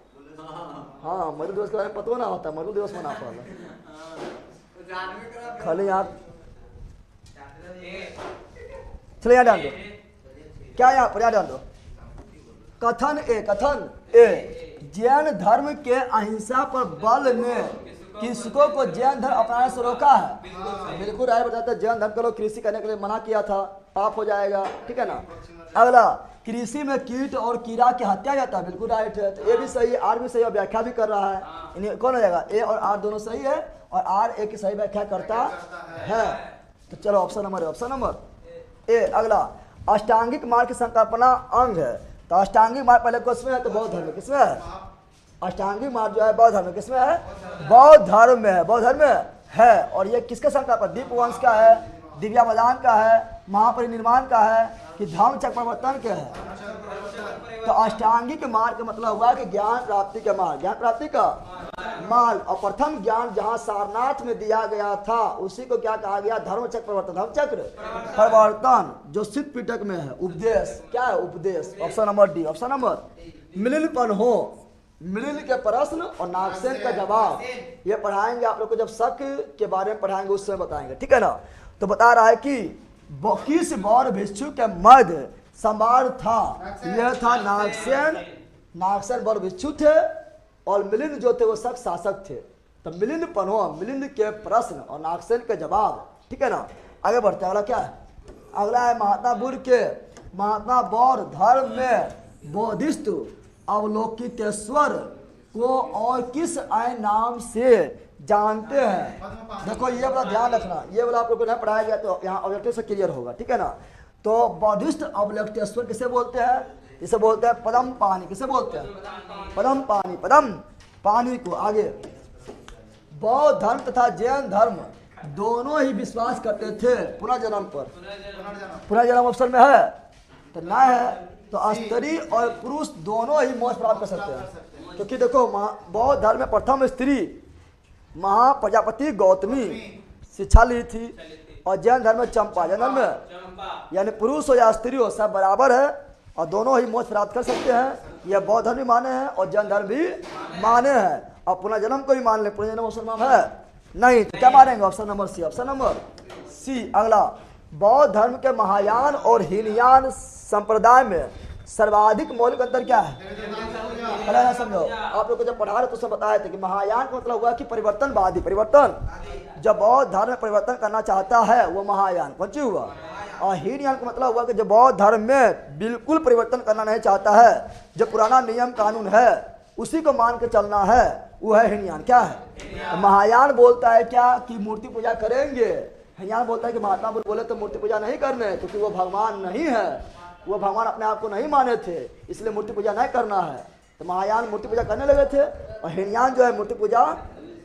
हाँ मजदूर दिवस के बारे में पता ना होता, मजदूर दिवस मना पाला खाली यहाँ। चलो यहाँ डाल दो, क्या यहाँ पर डाल दो? कथन ए जैन धर्म के अहिंसा पर बल ने किसको को जैन धर्म अपनाने से रोका है? बिल्कुल राय बताते हैं, जैन धर्म के लोग कृषि करने के लिए मना किया था, पाप हो जाएगा, ठीक है ना। अगला, कृषि में कीट और कीड़ा की हत्या जाता है, बिल्कुल राइट है। तो ए भी सही है, आर भी सही है, व्याख्या भी कर रहा है। इन्हें कौन हो जाएगा? ए और आर दोनों सही है, और आर ए की सही व्याख्या करता है। तो चलो ऑप्शन नंबर ए। अगला, अष्टांगिक मार्ग की संकल्पना अंग है। तो अष्टांगिक मार्ग पहले किसमें है? तो बौद्ध धर्म में। किसमें है? अष्टांगिक मार्ग जो है बौद्ध धर्म में। किसमें है? बौद्ध धर्म में है, बौद्ध धर्म में है। और ये किसके संकल्प? दीपवंश का है, दिव्यावदान का है, महापरिनिर्वाण का है, कि धर्म चक्र प्रवर्तन के है। तो अष्टांगिक मार्ग का मतलब हुआ कि ज्ञान प्राप्ति का मार्ग, ज्ञान प्राप्ति का मार्ग। और प्रथम ज्ञान जहाँ सारनाथ में दिया गया था, उसी को क्या कहा गया? धर्म चक्र प्रवर्तन, धर्म चक्र प्रवर्तन, जो सिद्ध पिटक में है। उपदेश क्या है? उपदेश। Option number D. Option number, मिलिनपन हो, मिलिन के प्रश्न और नागसेन का जवाब, ये पढ़ाएंगे आप लोग को, जब शक के बारे में पढ़ाएंगे उस समय बताएंगे, ठीक है ना। तो बता रहा है कि किस बौद्ध भिक्षु के मध्य संवाद था? यह था नागसेन। नागसेन बौद्ध भिक्षु थे और मिलिंद जो थे वो शक शासक थे। तो मिलिंद पन्हो, मिलिंद के प्रश्न और नागसेन के जवाब, ठीक है ना। आगे बढ़ते हैं। अगला क्या है? अगला है महात्मा बुद्ध के, महात्मा बौद्ध धर्म में बोधिस्थ अवलोकितेश्वर को और किस अन्य नाम से जानते हैं? देखो ये वाला ध्यान रखना, ये वाला आप लोगों को नहीं पढ़ाया गया, तो यहाँ ऑब्जेक्टिव से क्लियर होगा, ठीक है ना। तो बौद्धिस्ट अवलोकितेश्वर किसे बोलते हैं? इसे बोलते हैं पदम पानी। किसे बोलते हैं? पदम पानी, पदम पानी को। आगे, बौद्ध धर्म तथा जैन धर्म दोनों ही विश्वास करते थे पुनर्जन्म पर। पुनर्जन्म ऑप्शन में है तो ना है, तो स्त्री और पुरुष दोनों ही मोक्ष प्राप्त कर सकते हैं। क्योंकि देखो बौद्ध धर्म में प्रथम स्त्री महाप्रजापति गौतमी शिक्षा ली थी, और जैन धर्म में चंपा। जैन धर्म में यानी पुरुष हो या स्त्री हो सब बराबर है और दोनों ही मोक्ष प्राप्त कर सकते हैं। यह बौद्ध धर्म भी माने हैं और जैन धर्म भी माने हैं, और पुनर्जन्म को भी मान ले। पुनर्जन्म ऑप्शन है नहीं, तो क्या मानेंगे? Option number C. Option number C. अगला, बौद्ध धर्म के महायान और हीनयान संप्रदाय में सर्वाधिक मौलिक अंतर क्या है? पहले ना समझो, आप लोग को जब पढ़ा रहे तो उसमें बताए थे कि महायान का मतलब हुआ कि परिवर्तनवादी, परिवर्तन। जब बौद्ध धर्म में परिवर्तन करना चाहता है वो महायान कौन हुआ। और हीनयान का मतलब हुआ कि जो बौद्ध धर्म में बिल्कुल परिवर्तन करना नहीं चाहता है, जो पुराना नियम कानून है उसी को मान के चलना है, वो है हीनयान। क्या है? तो महायान बोलता है क्या कि मूर्ति पूजा करेंगे, हीनयान बोलता है कि महात्मा बुद्ध बोले तो मूर्ति पूजा नहीं करने, क्योंकि वो भगवान नहीं है, वो भगवान अपने आप को नहीं माने थे, इसलिए मूर्ति पूजा नहीं करना है। तो महायान मूर्ति पूजा करने लगे थे और हीनयान जो है मूर्ति पूजा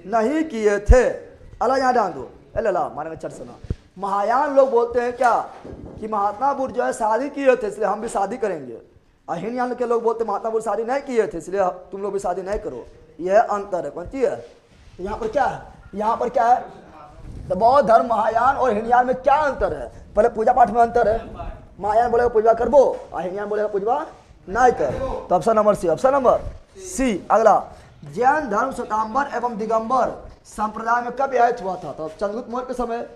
नहीं किए थे। अल्लाह यहाँ डाल दो, अल्लाह मारेंगे चर्च सुना। महायान लोग बोलते हैं क्या कि महात्मा बुद्ध जो है शादी किए थे इसलिए हम भी शादी करेंगे, और हीनयान के लोग बोलते महात्मा बुद्ध शादी नहीं किए थे इसलिए तुम लोग भी शादी नहीं करो। यह अंतर है। कौन सी है? तो यहाँ पर क्या है? यहाँ पर क्या है? तो बौद्ध धर्म महायान और हीनयान में क्या अंतर है? पहले पूजा पाठ में अंतर है। महायान बोलेगा पूजा करबो और हीनयान बोलेगा पूजा नहीं कर। तो option number C. Option number C. अगला, जैन धर्म श्वेतांबर एवं दिगंबर संप्रदाय में कब विवाहित हुआ था? तो चंद्रगुप्त मौर्य के समय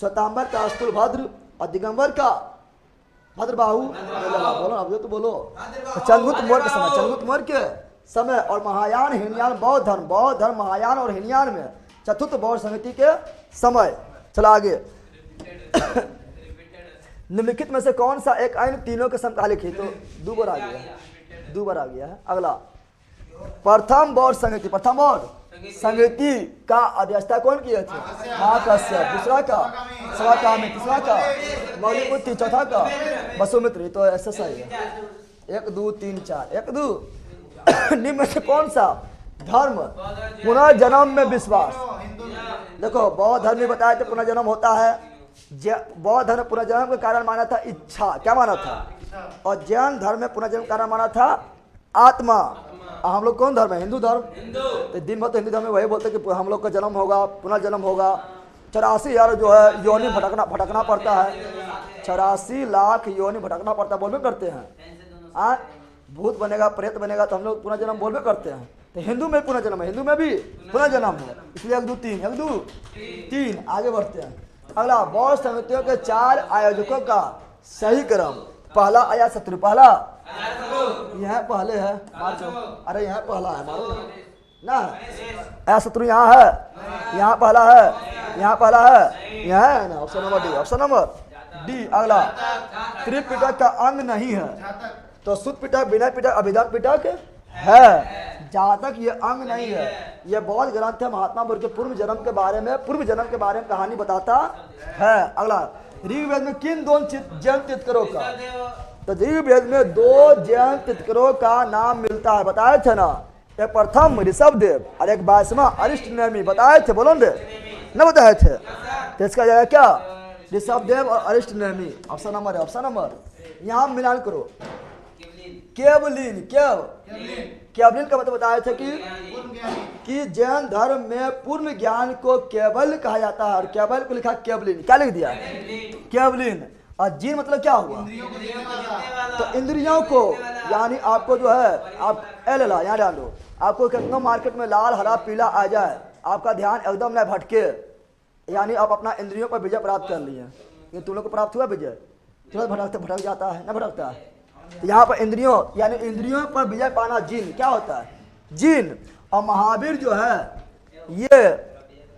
श्वेतांबर का स्थूलभद्र और दिगंबर का भद्रबाहु। बोलो अब तो बोलो। तो चंद्रगुप्त मौर्य के समय, चंद्रगुप्त मौर्य के समय और महायान हीनयान बौद्ध धर्म महायान और हीनयान में चतुर्थ बौद्ध समिति के समय। चला आगे। निम्नलिखित में से कौन सा एक अन्य तीनों के समकालिक है? तो दो बार आ गया है। अगला, प्रथम बौद्ध संहिता, प्रथम बौद्ध संहिता का अध्यक्षता कौन किए थे? महाकश्यप। दूसरा का सवाकामी, तीसरा का मौलिपुत्र, चौथा का वसुमित्र। तो ऐसा सही है। 1 2 3 4 1 2। निम्न में से कौन सा धर्म पुनर्जन्म में विश्वास? देखो, बौद्ध धर्म में बताया था पुनर्जन्म होता है। बौद्ध धर्म पुनर्जन्म के कारण माना था इच्छा, क्या माना था? और जैन धर्म में पुनर्जन्म कारण माना था आत्मा। हम लोग कौन धर्म है? हिंदू धर्म। तो दिन भर तो हिंदू धर्म में वही बोलते कि हम लोग का जन्म होगा, पुनर्जन्म होगा। 84,000 जो है योनि भटकना पड़ता है। 84 लाख योनि भटकना पड़ता है, बोलबे करते हैं। भूत बनेगा, प्रेत बनेगा, तो हम लोग पुनर्जन्म बोलबे करते हैं। तो हिंदू में पुनर्जन्म है, हिंदू में भी पुनर्जन्म है। इसलिए 1 2 3 1 2 3। आगे बढ़ते हैं। अगला, बौद्ध समितियों के 4 आयोजकों का सही क्रम। पहला आया शत्रु। पहला यहाँ पहले है, मार दो। अरे यहाँ पहला है, मारो ना। आया शत्रु यहाँ है, यहाँ पहला है, यहाँ पहला है, यहाँ है ना। Option number D. Option number D. अगला, त्रिपिटक का अंग नहीं है। तो शुद्ध पिटक, विनय पिटक, अभिधर्म पिटक है। जहाँ तक ये अंग नहीं है, ये बौद्ध ग्रंथ है। महात्मा बुद्ध के पूर्व जन्म के बारे में कहानी बताता है। अगला, ऋग्वेद में किन 2 जैन तीर्थंकरों का? तो ऋग्वेद में 2 जैन तीर्थंकरों का नाम मिलता है, बताए थे ना। एक प्रथम ऋषभदेव और एक 22वां अरिष्टनेमि। बताए थे, बोलो न बताए थे? तो इसका जाएगा क्या? ऋषभदेव और अरिष्टनेमि। ऑप्शन नंबर है। ऑप्शन नंबर, यहाँ मिलान करो। केवलिन का मतलब बताया था कि जैन धर्म में पूर्ण ज्ञान को केवल कहा जाता है। और केवल को लिखा केवलिन। क्या लिख दिया? केवलिन। और जीन मतलब क्या हुआ? तो इंद्रियों को, यानी आपको जो है, आप एल यहाँ डाल दो। आपको कितना मार्केट में लाल हरा पीला आ जाए, आपका ध्यान एकदम न भटके, यानी आप अपना इंद्रियों पर विजय प्राप्त कर लिए। ये तुम लोग को प्राप्त हुआ विजय? तुरंत भटक जाता है ना? भटकता है। तो यहाँ पर इंद्रियों, यानी इंद्रियों पर विजय पाना जीन क्या होता है? जीन। और महावीर जो है ये,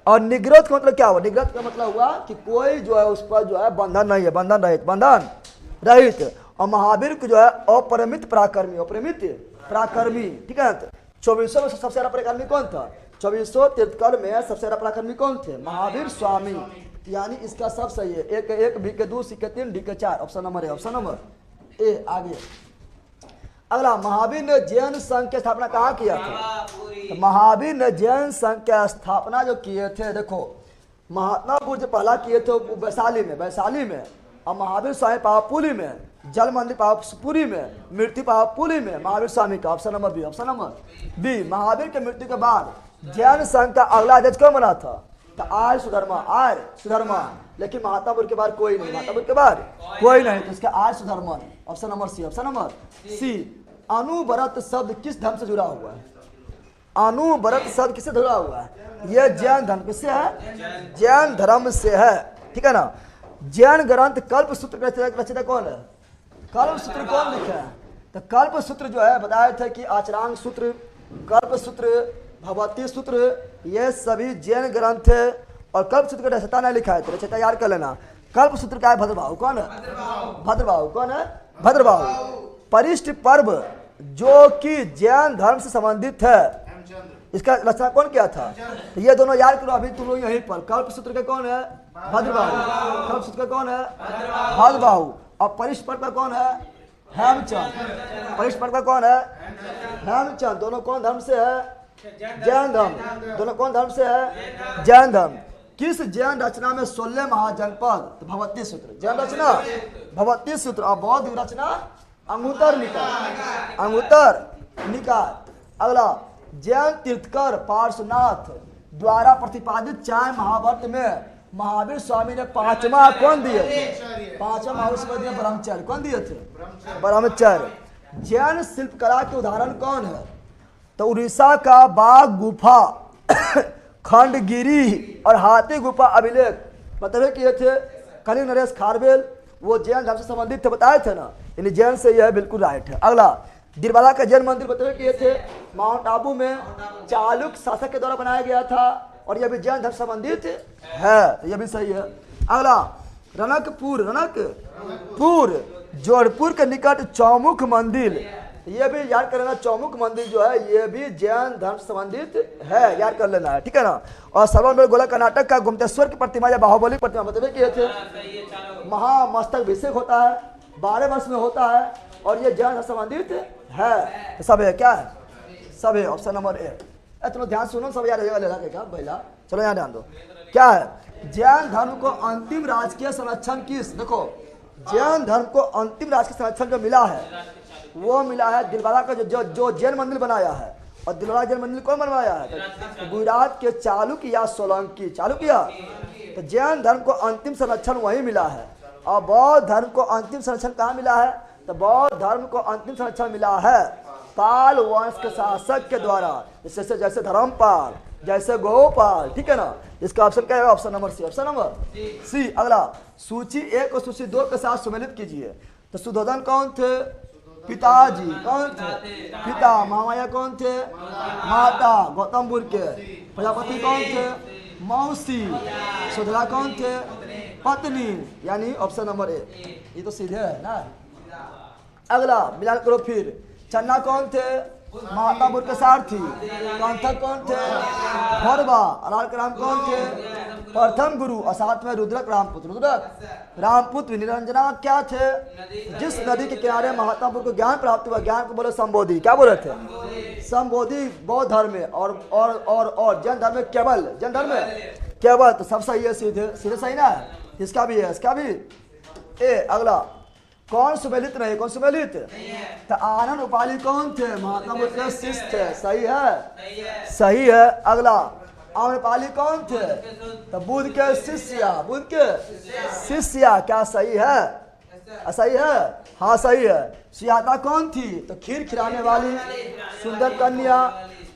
और निग्रत का मतलब क्या हुआ? निग्रत का मतलब हुआ कि कोई जो है उस पर जो है बंधन नहीं है, बंधन रहित। और महावीर को जो है अपरिमित पराक्रमी, ठीक है। 2400 में सबसे ज्यादा पराक्रमी कौन था? 2400 तीर्थंकर में सबसे ज्यादा पराक्रमी कौन थे? महावीर स्वामी। यानी इसका सब सही है। 1 1 बी के 2 सी के 3 डी के 4। ऑप्शन नंबर है। Option number A. आगे, अगला, महावीर ने जैन संघ की स्थापना कहाँ किया था? तो महावीर ने जैन संघ की स्थापना जो किए थे, देखो, महात्मा बुद्ध पहला किए थे वैशाली में। और महावीर स्वामी पावापुरी में, जल मंदिर पावापुरी में, मृत्यु पावापुरी में महावीर स्वामी का। Option number B. Option number B. Mahavir की मृत्यु के बाद जैन संघ का अगला अध्यक्ष कौन बना था? तो आर्य सुधर्मा। लेकिन महात्मा बुद्ध के बाद कोई नहीं। तो इसका Arya Sudharman. Option number C. Option number C. अनुव्रत शब्द किस धर्म से जुड़ा हुआ है? अनुव्रत शब्द किससे जुड़ा हुआ है? यह जैन धर्म किससे है? जैन धर्म से है, ठीक है ना। जैन ग्रंथ कल्पसूत्र रचयिता कौन है? कल्पसूत्र कौन लिखा है? तो कल्पसूत्र जो है बताया था कि आचरांग सूत्र, कल्पसूत्र, भगवती सूत्र, ये सभी जैन ग्रंथ है। और कल्पसूत्र का रचयिता नहीं लिखा है, तो रचयिता याद कर लेना। कल्पसूत्र का है भद्रबाहु। कौन है? भद्रबाहु। कौन है? भद्रबाहु। परिष्ट पर्व जो कि जैन धर्म से संबंधित है, इसका रचना कौन किया था? तो ये दोनों याद करो अभी तुम लोग यहीं पर। कल्पसूत्र का कौन है? भद्रबाहु। कल्पसूत्र का कौन है? भद्रबाहु। और परिष्ट पर्व का कौन है? हेमचंद। परिष्ट पर्व का कौन है? हेमचंद। दोनों कौन धर्म से है? जैन धर्म। दोनों कौन धर्म से है? जैन धर्म। किस जैन रचना में 16 महाजनपद? तो भगवती सूत्र। जैन रचना भगवती सूत्र और बौद्ध रचना अंगुत्तर निकाय, अंगुत्तर निकाय। अगला, जैन तीर्थकर पार्श्वनाथ द्वारा प्रतिपादित चाय महाभारत में महावीर स्वामी ने पांचवा कौन दिए थे? पांचवा महावीर स्वामी ने ब्रह्मचर्य कौन दिए थे? ब्रह्मचर्य। जैन शिल्पकला के उदाहरण कौन है? तो उड़ीसा का बाघ गुफा, खंडगिरी और हाथी गुफा अभिलेख मतलब किए थे कलिंग नरेश खारवेल, वो जैन धर्म से संबंधित थे, बताए थे ना, यानी जैन से यह बिल्कुल राइट है। अगला, दिलवाला का जैन मंदिर बताए किए थे माउंट आबू में, चालुक्य शासक के द्वारा बनाया गया था और यह भी जैन धर्म संबंधित है, तो यह भी सही है। अगला, रनकपुर, रनकपुर जोधपुर के निकट चौमुख मंदिर, ये भी याद कर लेना, चौमुख मंदिर जो है ये भी जैन धर्म से संबंधित है, याद कर लेना है, ठीक है ना। और सर्वबृहत गोला कर्नाटक का गुप्तेश्वर की प्रतिमा या बाहुबली प्रतिमा बताए किए थे, महामस्तक अभिषेक होता है, 12 वर्ष में होता है और ये जैन धर्म से संबंधित है, तो सब है, क्या है? सब है, ऑप्शन नंबर ए। चलो ध्यान सुनो, सब याद रहेगा पहला, चलो यहाँ ध्यान दो, क्या है? जैन धर्म को अंतिम राजकीय संरक्षण किस, देखो जैन धर्म को अंतिम राजकीय संरक्षण जो मिला है वो मिला है दिलवाला का जो जैन मंदिर बनाया है, और दिलवाला जैन मंदिर कौन बनवाया है? तो गुजरात के चालुक्य या सोलंकी, चालुक्य। तो जैन धर्म को अंतिम संरक्षण वही मिला है। और बौद्ध धर्म को अंतिम संरक्षण कहाँ मिला है? तो बौद्ध धर्म को अंतिम संरक्षण मिला है पाल वंश के शासक के द्वारा, जैसे धर्मपाल, जैसे गोपाल, ठीक है ना। इसका ऑप्शन क्या है? Option number C, option number C. अगला, सूची 1 और सूची 2 के साथ सुमेलित कीजिए। तो सुधोधन कौन थे? पिताजी। कौन थे? पिता। महामाया कौन थे? माता गौतम बुद्ध के। प्रजापति कौन थे? मौसी। सुधरा कौन थे? पत्नी, यानी ऑप्शन नंबर ए, ये तो सीधे है ना। अगला मिलान करो फिर, चन्ना कौन थे? महात्मा बुद्ध के सारथी। कांथक कौन थे? भरवा। अलाल राम कौन थे? प्रथम गुरु। और साथ में रुद्रक रामपुत्र, रुद्रक रामपुत्र। निरंजना क्या थे? जिस नदी के किनारे महात्मा बुद्ध को ज्ञान प्राप्त हुआ, ज्ञान को बोले संबोधि, क्या बोले थे? संबोधि। बौद्ध धर्म में और जैन धर्म में केवल, जैन धर्म में केवल, तो सब सही है, सीधे सीधे सही ना है। इसका भी है, इसका भी ए। अगला, कौन सुमेलित नहीं? कौन सुमेलित? तो आनंद उपाली कौन थे? महात्मा बुद्ध के शिष्य थे, सही है, सही है। अगला, आनंद उपाली कौन थे? तो बुद्ध के शिष्य, बुद्ध के शिष्य, क्या सही है? सही है, हाँ सही है। सुजाता कौन थी? तो खीर खिलाने वाली सुंदर कन्या।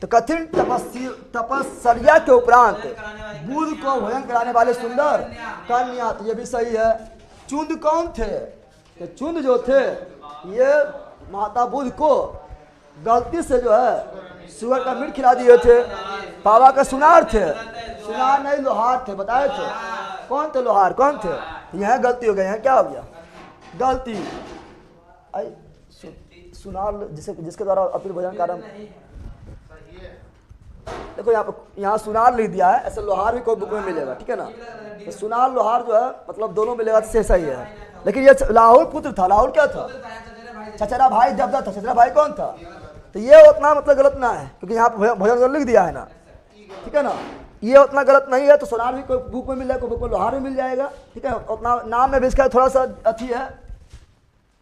तो कठिन तपस्या के उपरांत बुद्ध को भोजन कराने वाले सुंदर कन्या, तो ये भी सही है। चुंद कौन थे? तो चुंद जो थे ये माता बुद्ध को गलती से जो है सुअर का मीट खिला दिए थे। पावा का सुनार थे, सुनार नहीं लोहार थे, बताए थे। कौन थे लोहार? कौन थे? यहाँ गलती हो गई, यहाँ क्या हो गया गलती? सुनार जिसके द्वारा अपने भोजन कारण, देखो यहाँ सुनार लिख दिया है, ऐसे लोहार भी कोई बुक में मिलेगा, ठीक है ना। तो सुनार लोहार जो है मतलब दोनों मिलेगा तो सही है। लेकिन ये लाहुल पुत्र था, लाहुल क्या था? चचेरा भाई जबदा था। चचेरा भाई कौन था? तो ये उतना मतलब गलत ना है, क्योंकि यहाँ पे भोजन लिख दिया है ना, ठीक है ना, ये उतना गलत नहीं है। तो सुनार भी कोई बुक में मिल जाएगा, कोई बुक में लोहार भी मिल जाएगा, ठीक है। उतना नाम में भी इसका थोड़ा सा अच्छी है,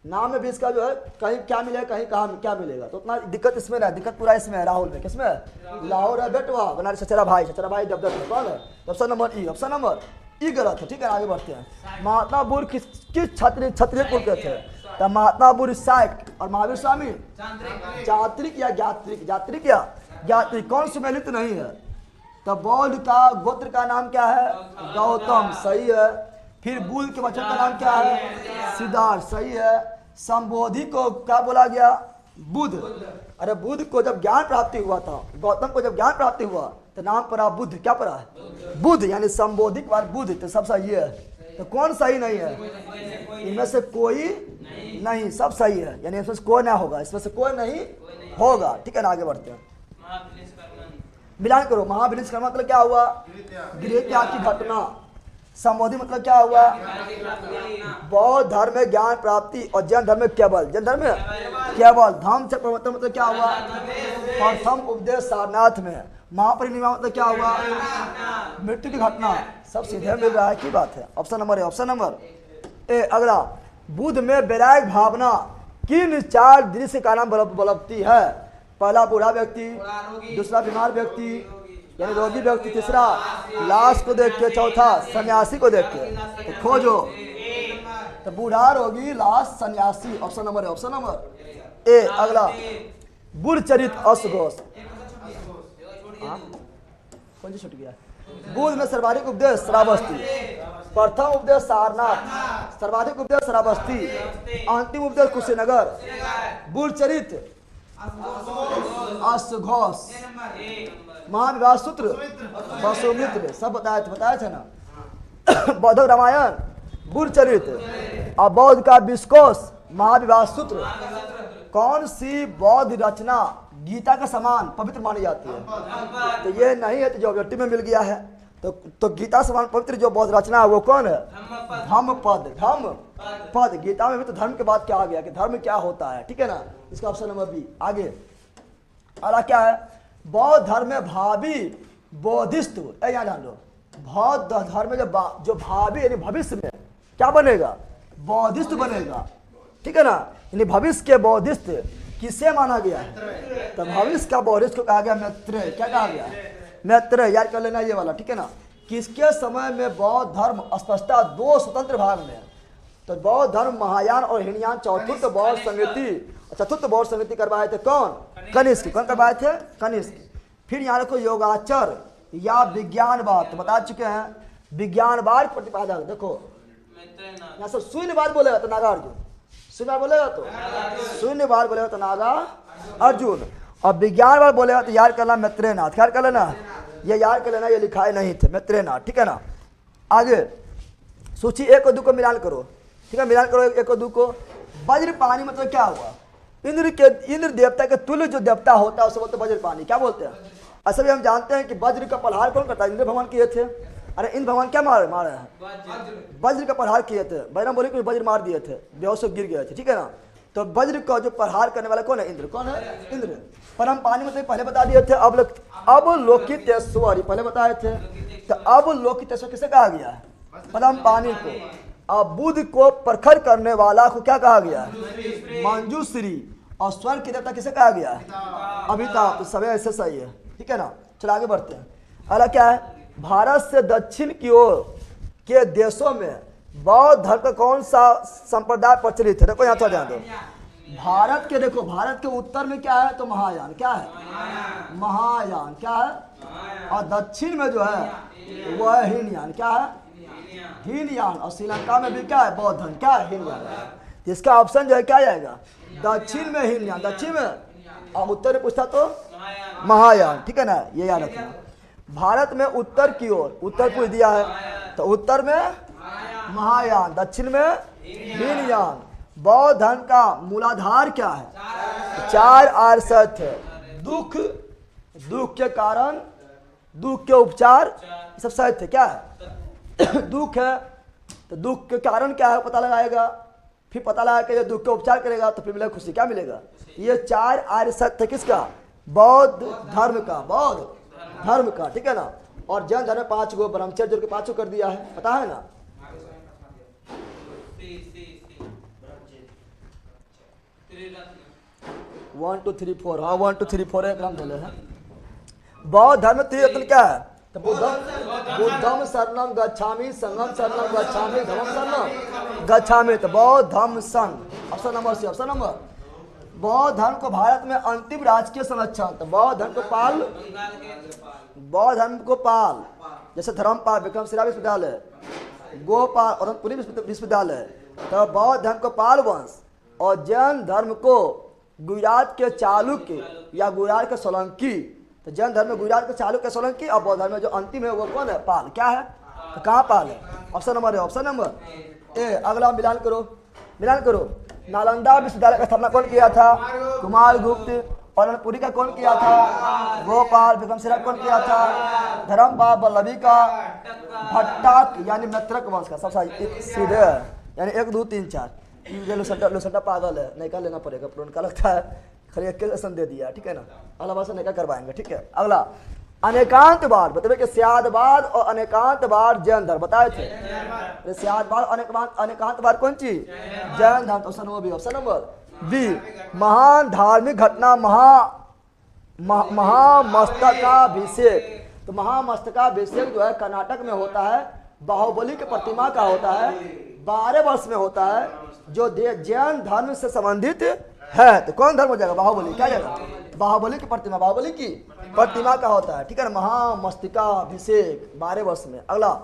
नाम में भी इसका जो है कहीं क्या मिलेगा, कहीं कहाँ क्या मिलेगा, तो उतना दिक्कत इसमें ना है। दिक्कत पूरा इसमें है, राहुल में। किसमें? लाहौर है बेटवा, बना चचेरा भाई, चचेरा भाई जबदा कौन है? ऑप्शन नंबर ई, ऑप्शन नंबर ई गलत है, ठीक है। आगे बढ़ते हैं। महात्मा बुद्ध किस क्षत्रिय कुल के थे? तो महात्मा बुद्ध शाक्त और महावीर स्वामी चात्रिक या ज्ञात्रिक, जात्रिक या ज्ञात्रिक। कौन सुमेलित नहीं है? तो बौद्ध का गोत्र का नाम क्या है? गौतम, सही है। फिर बुद्ध के वचन का नाम क्या है? सिद्धार्थ, सही है। संबोधि को क्या बोला गया? बुद्ध। अरे बुद्ध को जब ज्ञान प्राप्ति हुआ था, गौतम को जब ज्ञान प्राप्ति हुआ तो नाम पड़ा बुद्ध, क्या पड़ा है? बुद्ध, यानी संबोधि के बाद बुद्ध, तो सब सही है। तो कौन सही नहीं है? इनमें से कोई नहीं, सब सही है, यानी इसमें से कोई ना होगा, इसमें से कोई नहीं होगा, ठीक है ना। आगे बढ़ते हैं। मिलान करो। महाविनिष्कर्मा मतलब क्या हुआ? गृह त्याग की घटना। संबोधि मतलब क्या हुआ? बौद्ध धर्म में ज्ञान प्राप्ति और जैन धर्म में केवल, जैन धर्म में केवल। धम्म चक्र मतलब क्या हुआ? प्रथम उपदेश सारनाथ में। महापरिनिर्वाण मतलब क्या हुआ? मृत्यु की घटना। सब सीधे मिल रहा है, की बात है। Option number A, option number A. अगला, बुद्ध में वैराग्य भावना किन 4 दृश्य का नाम बलपती है? पहला बूढ़ा व्यक्ति, दूसरा बीमार व्यक्ति यानी रोगी व्यक्ति, तीसरा लाश को देख के, चौथा सन्यासी को देख के। तो खोजो। तो बूढ़ा, रोगी, लाश, सन्यासी। Option number A. अगला गुरचरित अश्वघोष। कौन सी छूट गया? बुध में सर्वाधिक उपदेश श्रावस्ती, प्रथम उपदेश सारनाथ, सर्वाधिक उपदेश श्रावस्ती, अंतिम उपदेश कुशीनगर। गुरचरित अश्वघोष, महाविवाह सूत्र वसुमित्र, सब बताए थे ना। बौद्ध रामायण, गुरचरित। और बौद्ध का विश्वकोश, महाविवाह सूत्र। कौन सी बौद्ध रचना गीता का समान पवित्र मानी जाती है? तो ये नहीं है, तो जो ऑब्जेक्टिव में मिल गया है। तो गीता समान पवित्र जो बौद्ध रचना है वो कौन है? धम्मपद। गीता में भी तो धर्म के बाद क्या आ गया कि धर्म क्या होता है, ठीक है ना। इसका ऑप्शन नंबर बी। आगे अगला क्या है? बौद्ध धर्म में भावी बोधिस्त्व। यहाँ जान लो, बौद्ध धर्म में जो भावी यानी भविष्य में क्या बनेगा? बोधिस्त्व बनेगा, ठीक है ना। यानी भविष्य के बोधिस्त्व किसे माना गया है? तो भविष्य का बोधिस्त्व को कहा गया मैत्रेय। क्या कहा गया? मैत्रेय। याद कर लेना ये वाला, ठीक है ना। किसके समय में बौद्ध धर्म स्पष्टता 2 स्वतंत्र भाग में? तो बौद्ध धर्म महायान और हीनयान चतुर्थ बौद्ध समिति करवाए थे कौन? कनिष्क। कौन करवाए थे? कनिष्क। फिर यहाँ रखो योगाचर या विज्ञानवाद। तो बता चुके हैं विज्ञानवाद प्रतिपादक। देखो यहाँ सब शून्यवाद बोलेगा तो नागार्जुन, शून्यवाद बोलेगा तो नागा अर्जुन, और विज्ञानवाद बोलेगा तो याद करना मैत्रेयनाथ। याद कर लेना, ये याद कर लेना, ये लिखाए नहीं थे मैत्रेयनाथ, ठीक है ना। आगे सूची 1 और 2 को मिलान करो, ठीक है। मिलान करो 1 और 2 को। वज्रपाणी मतलब क्या हुआ? इंद्र देवता के तुल्य जो देवता होता है उसे बोलते वज्रपाणी। क्या बोलते हैं? ऐसा भी हम जानते हैं कि वज्र का प्रहार कौन करता है? इंद्र भगवान किए थे। अरे इंद्र भगवान क्या मारे हैं? वज्र का प्रहार किए थे। बजरंग बोली वज्र मार दिए थे, बेहोश हो गिर गए थे, ठीक है ना। तो वज्र का जो प्रहार करने वाला कौन है? इंद्र। कौन है? इंद्र। परम पानी मतलब पहले बता दिए थे। अब लोकितेश्वर पहले बताए थे। तो अब लोकितेश्वर किसे कहा गया है? परम पानी को। अब बुध को प्रखर करने वाला को क्या कहा गया? मंजूश्री। और स्वर्ग की देवता किसे कहा गया? अमिताभ। तो सब ऐसे सही है, ठीक है ना। चलो आगे बढ़ते हैं। अगला क्या है? भारत से दक्षिण की ओर के देशों में बौद्ध धर्म का कौन सा संप्रदाय प्रचलित है? देखो यहाँ थोड़ा ध्यान दो। भारत के उत्तर में क्या है? तो महायान। क्या है? महायान। क्या है? और दक्षिण में जो है वो है हीनयान। क्या है? हीनयान। और श्रीलंका में भी क्या है? बौद्ध धर्म। क्या है? हीनयान। इसका ऑप्शन जो है क्या जाएगा? दक्षिण में हीनयान, दक्षिण में, और उत्तर में पूछता तो महायान, ठीक है ना। ये याद रखना। भारत में उत्तर की ओर, उत्तर पूछ दिया है तो उत्तर में महायान, दक्षिण में हीनयान। बौद्ध धर्म का मूलाधार क्या है? 4 आर्य सत्य है। दुख के कारण, दुख के उपचार, सब सत्य। क्या है? दुख है तो दुख के कारण क्या है पता लगाएगा, फिर पता लगा के दुख का उपचार करेगा तो फिर मिलेगा खुशी। क्या मिलेगा? ये 4 आर्य सत्य किसका? बौद्ध धर्म का, ठीक है ना। और जैन धर्म में 5 गो, ब्रह्मचर्य जोड़ के 5 कर दिया है, पता है ना। 1 2 3 4, हाँ 1 2 3 4 एक नाम बोले हैं। बौद्ध धर्म में 3 रत्न क्या है? तो बुद्धम शरणम गच्छामि, संगम शरणम गच्छामि, धम्मम शरणम गच्छामि। तो बौद्ध धम्म संघ। Option number C. Option number. बौद्ध धर्म को भारत में अंतिम राजकीय संरक्षण। तो बौद्ध धर्म को पाल, जैसे धर्मपाल, विक्रमशिला विश्वविद्यालय, गोपाल और पुरी विश्वविद्यालय। तो बौद्ध धर्म को पाल वंश, और जैन धर्म को गुजरात के चालुक्य या गुजरात के सोलंकी। तो जैन धर्म में गुजरात के चालुक्य सोलंकी, और बौद्ध धर्म में जो अंतिम है वो कौन है? पाल। क्या है? तो कहाँ पाल है? ऑप्शन नंबर है। Option number A. अगला मिलान करो। नालंदा विश्वविद्यालय का स्थापना कौन किया था? कुमारगुप्त। और पुरी का कौन किया था? गोपाल। विक्रमशिला कौन किया था? धर्मपाल। वल्लभी का भट्टाक यानी मैत्रक वंश का। सब सीधे है, यानी 1 2 3 4। ये लोसंडा पागल है, नैका लेना पड़ेगा। उनका लगता है खाली एक लेसन दे दिया, ठीक है ना। अगला बार से नैका करवाएंगे, ठीक है। अगला अनेकांतवाद। बताइए कि स्यादवाद और अनेकांतवाद जैन धर्म बताए थे। स्यादवाद अनेकांतवाद कौन चीज? जैन धर्म। Option number B. Option number B महान धार्मिक घटना महामस्तकाभिषेक। तो महामस्तकाभिषेक जो है कर्नाटक में होता है, बाहुबली की प्रतिमा का होता है, 12 वर्ष में होता है, जो जैन धर्म से संबंधित है। तो कौन धर्म हो जाएगा? बाहुबली। क्या जाएगा? बाहुबली की प्रतिमा, बाहुबली की प्रतिमा का होता है, ठीक है ना। महामस्तकाभिषेक 12 वर्ष में। अगला,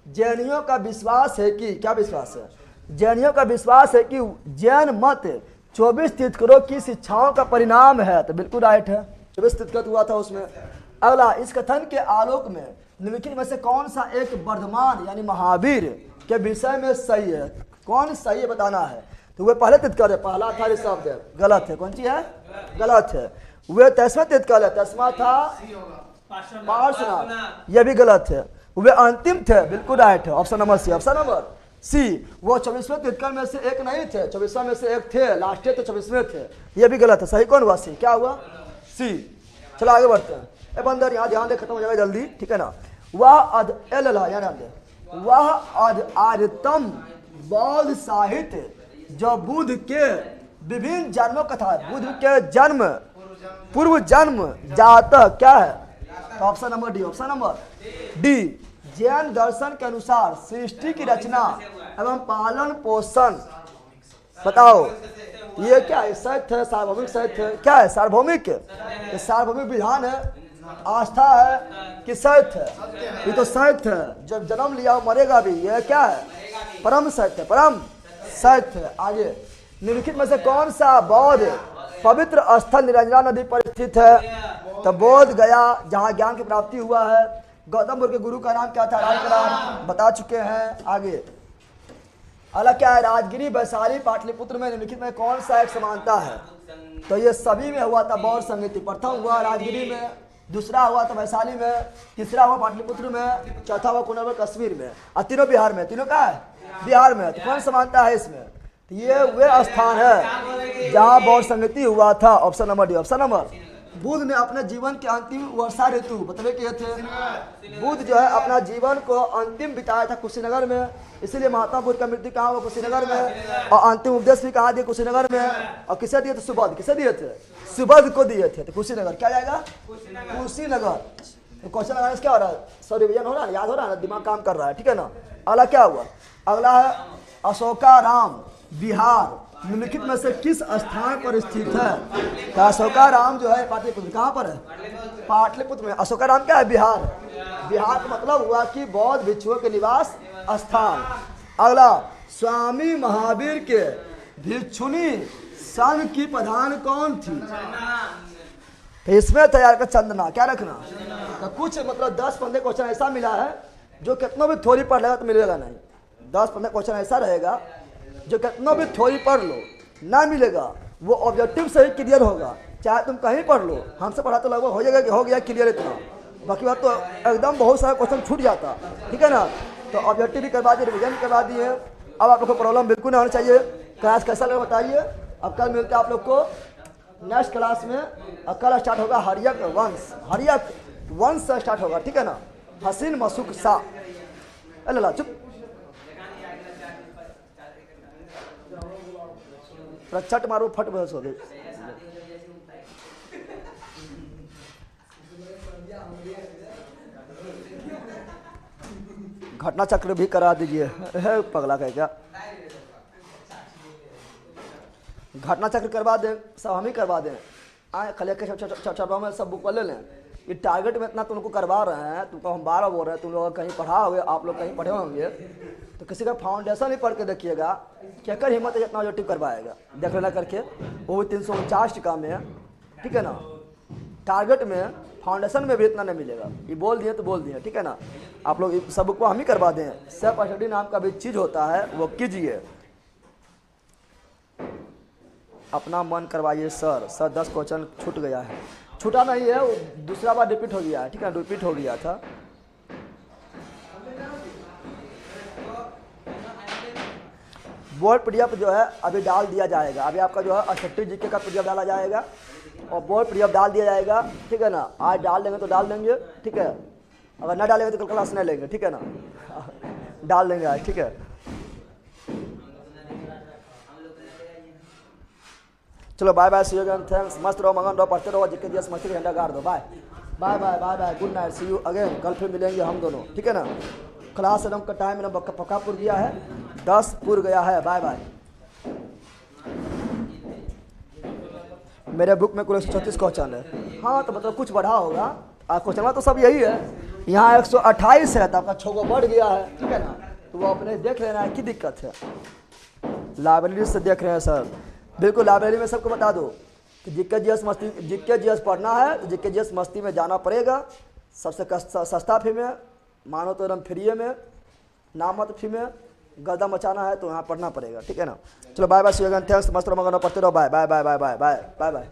जैनियों का विश्वास है कि, क्या विश्वास है? जैनियों का विश्वास है कि जैन मत 24 तीर्थंकरों की शिक्षाओं का परिणाम है। तो बिल्कुल राइट है, 24 तीर्थंकर हुआ था उसमें। अगला, इस कथन के आलोक में निम्नलिखित में से कौन सा एक वर्धमान यानी महावीर के विषय में सही है? कौन सही है बताना है। तो वे पहले तीर्थंकर है, पहला था ऋषभ देव, गलत है। कौन सी है? गलत है। वे 10वां तीर्थंकर है, 10वां था पार्श्वनाथ, यह भी गलत है। वे अंतिम थे, बिल्कुल राइट है, option number C. Option number C, वो 24वें तीर्थंकर में से एक नहीं थे, 24वां में से एक थे, लास्ट तो 24वें थे, यह भी गलत है। सही कौन हुआ? सी। क्या हुआ? सी। चलो आगे बढ़ते हैं। ए बंदर यहाँ ध्यान दे, खत्म हो जाएगा जल्दी, ठीक है ना। वह वह आर्यतम बौद्ध साहित्य जो बुद्ध के विभिन्न जन्मों कथा, बुद्ध के जन्म, पूर्व जन्म जातक क्या है? तो option number D. Option number D, Jain दर्शन के अनुसार सृष्टि की रचना एवं पालन पोषण। बताओ ये क्या है? सत्य है, सार्वभौमिक सत्य है, क्या है? सार्वभौमिक, ये सार्वभौमिक विधान है, आस्था है कि सत्य है? ये तो सत्य है, जब जन्म लिया मरेगा भी, ये क्या है? परम सत्य, परम सत्य है। आगे, निम्नलिखित में से कौन सा बौद्ध पवित्र स्थल निरंजना नदी पर स्थित है? तो बोध गया, जहाँ ज्ञान की प्राप्ति हुआ है। गौतम बुद्ध के गुरु का नाम क्या था? राज का नाम बता चुके हैं। आगे, अलग क्या है? राजगिरी, वैशाली, पाटलिपुत्र में निम्नलिखित में कौन सा एक समानता है? तो ये सभी में हुआ था बौद्ध संगति। प्रथम हुआ राजगिरी में, दूसरा हुआ था वैशाली में, तीसरा हुआ पाटलिपुत्र में, चौथा हुआ कुंडल कश्मीर में, और तीनों बिहार में। तीनों का है बिहार में। तो कौन समानता है इसमें? तो ये वे स्थान है जहाँ बौद्ध संगति हुआ था। Option number D. Option number, Buddha ने अपने जीवन के अंतिम वर्षा ऋतु बतवे किए थे। बुद्ध जो है अपना जीवन को अंतिम बिताया था कुशीनगर में, इसीलिए महात्मा बुद्ध का मृत्यु कहाँ हुआ? कुशीनगर में। और अंतिम उपदेश भी कहाँ दिए? कुशीनगर में। और किसे दिए थे? सुबोध। किसे दिए थे? सुबोध को दिए थे। तो कुशीनगर क्या जाएगा? कुशीनगर। तो क्वेश्चन लगाने से क्या हो रहा है? सॉरी रिवीजन हो रहा है, याद हो रहा है ना, दिमाग काम कर रहा है, ठीक है ना। अगला क्या हुआ? अगला है अशोकाराम बिहार निम्नलिखित में से किस स्थान पर स्थित है? तो अशोकाराम जो है पाटलिपुत्र, कहाँ पर है? पाटलिपुत्र में। अशोकाराम क्या है? बिहार। बिहार का मतलब हुआ कि बौद्ध भिक्षुओं के निवास स्थान। अगला, स्वामी महावीर के भिक्षुणी संघ की प्रधान कौन थी? तो इसमें तैयार कर चंदना। क्या रखना? तो कुछ मतलब 10-15 क्वेश्चन ऐसा मिला है जो कितना भी थ्योरी पढ़ लेगा तो मिलेगा नहीं। 10-15 क्वेश्चन ऐसा रहेगा जो कितना भी थ्योरी पढ़ लो ना मिलेगा, वो ऑब्जेक्टिव से ही क्लियर होगा, चाहे तुम कहीं पढ़ लो। हमसे पढ़ा तो लगभग हो जाएगा कि हो गया क्लियर इतना, बाकी बात तो एकदम बहुत सारा क्वेश्चन छूट जाता, ठीक है ना। तो ऑब्जेक्टिव भी करवा दिए, रिविजन भी करवा दिए। अब आप लोग को प्रॉब्लम बिल्कुल नहीं होना चाहिए। क्लास कैसा लगा बताइए। अब कल मिलते हैं आप लोग को नेक्स्ट क्लास में। और कल स्टार्ट होगा हरियक वंश, हरियक वंश से स्टार्ट होगा, ठीक है ना। हसीन मसूक सा, अल्लाह चुप, चट मारो फट बस हो गई। घटना चक्र भी करा दीजिए। है पगला का क्या? घटना चक्र करवा दें, सब हम ही करवा दें। आए खले के छपा में सब बुक ले लें। ये टारगेट में इतना तुमको करवा रहे हैं, तुमको हम 12 बोल रहे हैं, तुम लोग कहीं पढ़ा होंगे, आप लोग कहीं पढ़े होंगे, तो किसी का फाउंडेशन ही पढ़ के देखिएगा, क्या कर हिम्मत है जितना ऑब्जेक्टिव करवाएगा। देख लेना करके, वो भी 349 टिका में है, ठीक है ना। टारगेट में फाउंडेशन में भी इतना नहीं मिलेगा। ये बोल दिए तो बोल दिए, ठीक है ना। आप लोग सब को हम ही करवा दें। सेल्फ स्टडी नाम का भी चीज़ होता है, वो कीजिए, अपना मन करवाइए। सर 10 क्वेश्चन छूट गया है, छूटा नहीं है, वो दूसरा बार रिपीट हो गया है, ठीक है, रिपीट हो गया था। बोर्ड पीडीएफ जो है अभी डाल दिया जाएगा। अभी आपका जो है 68 जीके का पीडीएफ डाला जाएगा और बोर्ड पीडीएफ डाल दिया जाएगा, ठीक है ना। आज डाल देंगे तो डाल देंगे, ठीक है। अगर ना डालेंगे तो कल क्लास नहीं लेंगे, ठीक है ना। डाल देंगे आज, ठीक है। चलो bye bye, see you again, thanks, मस्त रहो, मगन रहो, पढ़ते रहो, जिसके दिवस मस्ती का झंडा गाड़ दो। Bye bye bye bye bye, good night, see you again, कल फिर मिलेंगे हम दोनों, ठीक है ना। क्लास एकदम का टाइम मेरा पक्का पुर गया है, 10 पुर गया है। Bye bye. मेरे बुक में कुल 136 क्वेश्चन है। हाँ तो मतलब कुछ बढ़ा होगा, क्वेश्चन तो सब यही है। यहाँ 128 है तो आपका 6 बढ़ गया है, ठीक है ना। तो वो अपने देख लेना है, की दिक्कत है। लाइब्रेरी से देख रहे हैं सर, बिल्कुल लाइब्रेरी में सबको बता दो कि जीके जीएस पढ़ना है तो जीके जीएस मस्ती में जाना पड़ेगा। सबसे सस्ता फी में, मानो तो एकदम फ्री में, नाम मत फी में, गर्दा मचाना है तो यहाँ पढ़ना पड़ेगा, ठीक है ना। चलो bye bye, see you again, thanks, मस्त रहो, मगन रहो, पढ़ते रहो। Bye bye bye bye bye bye bye bye.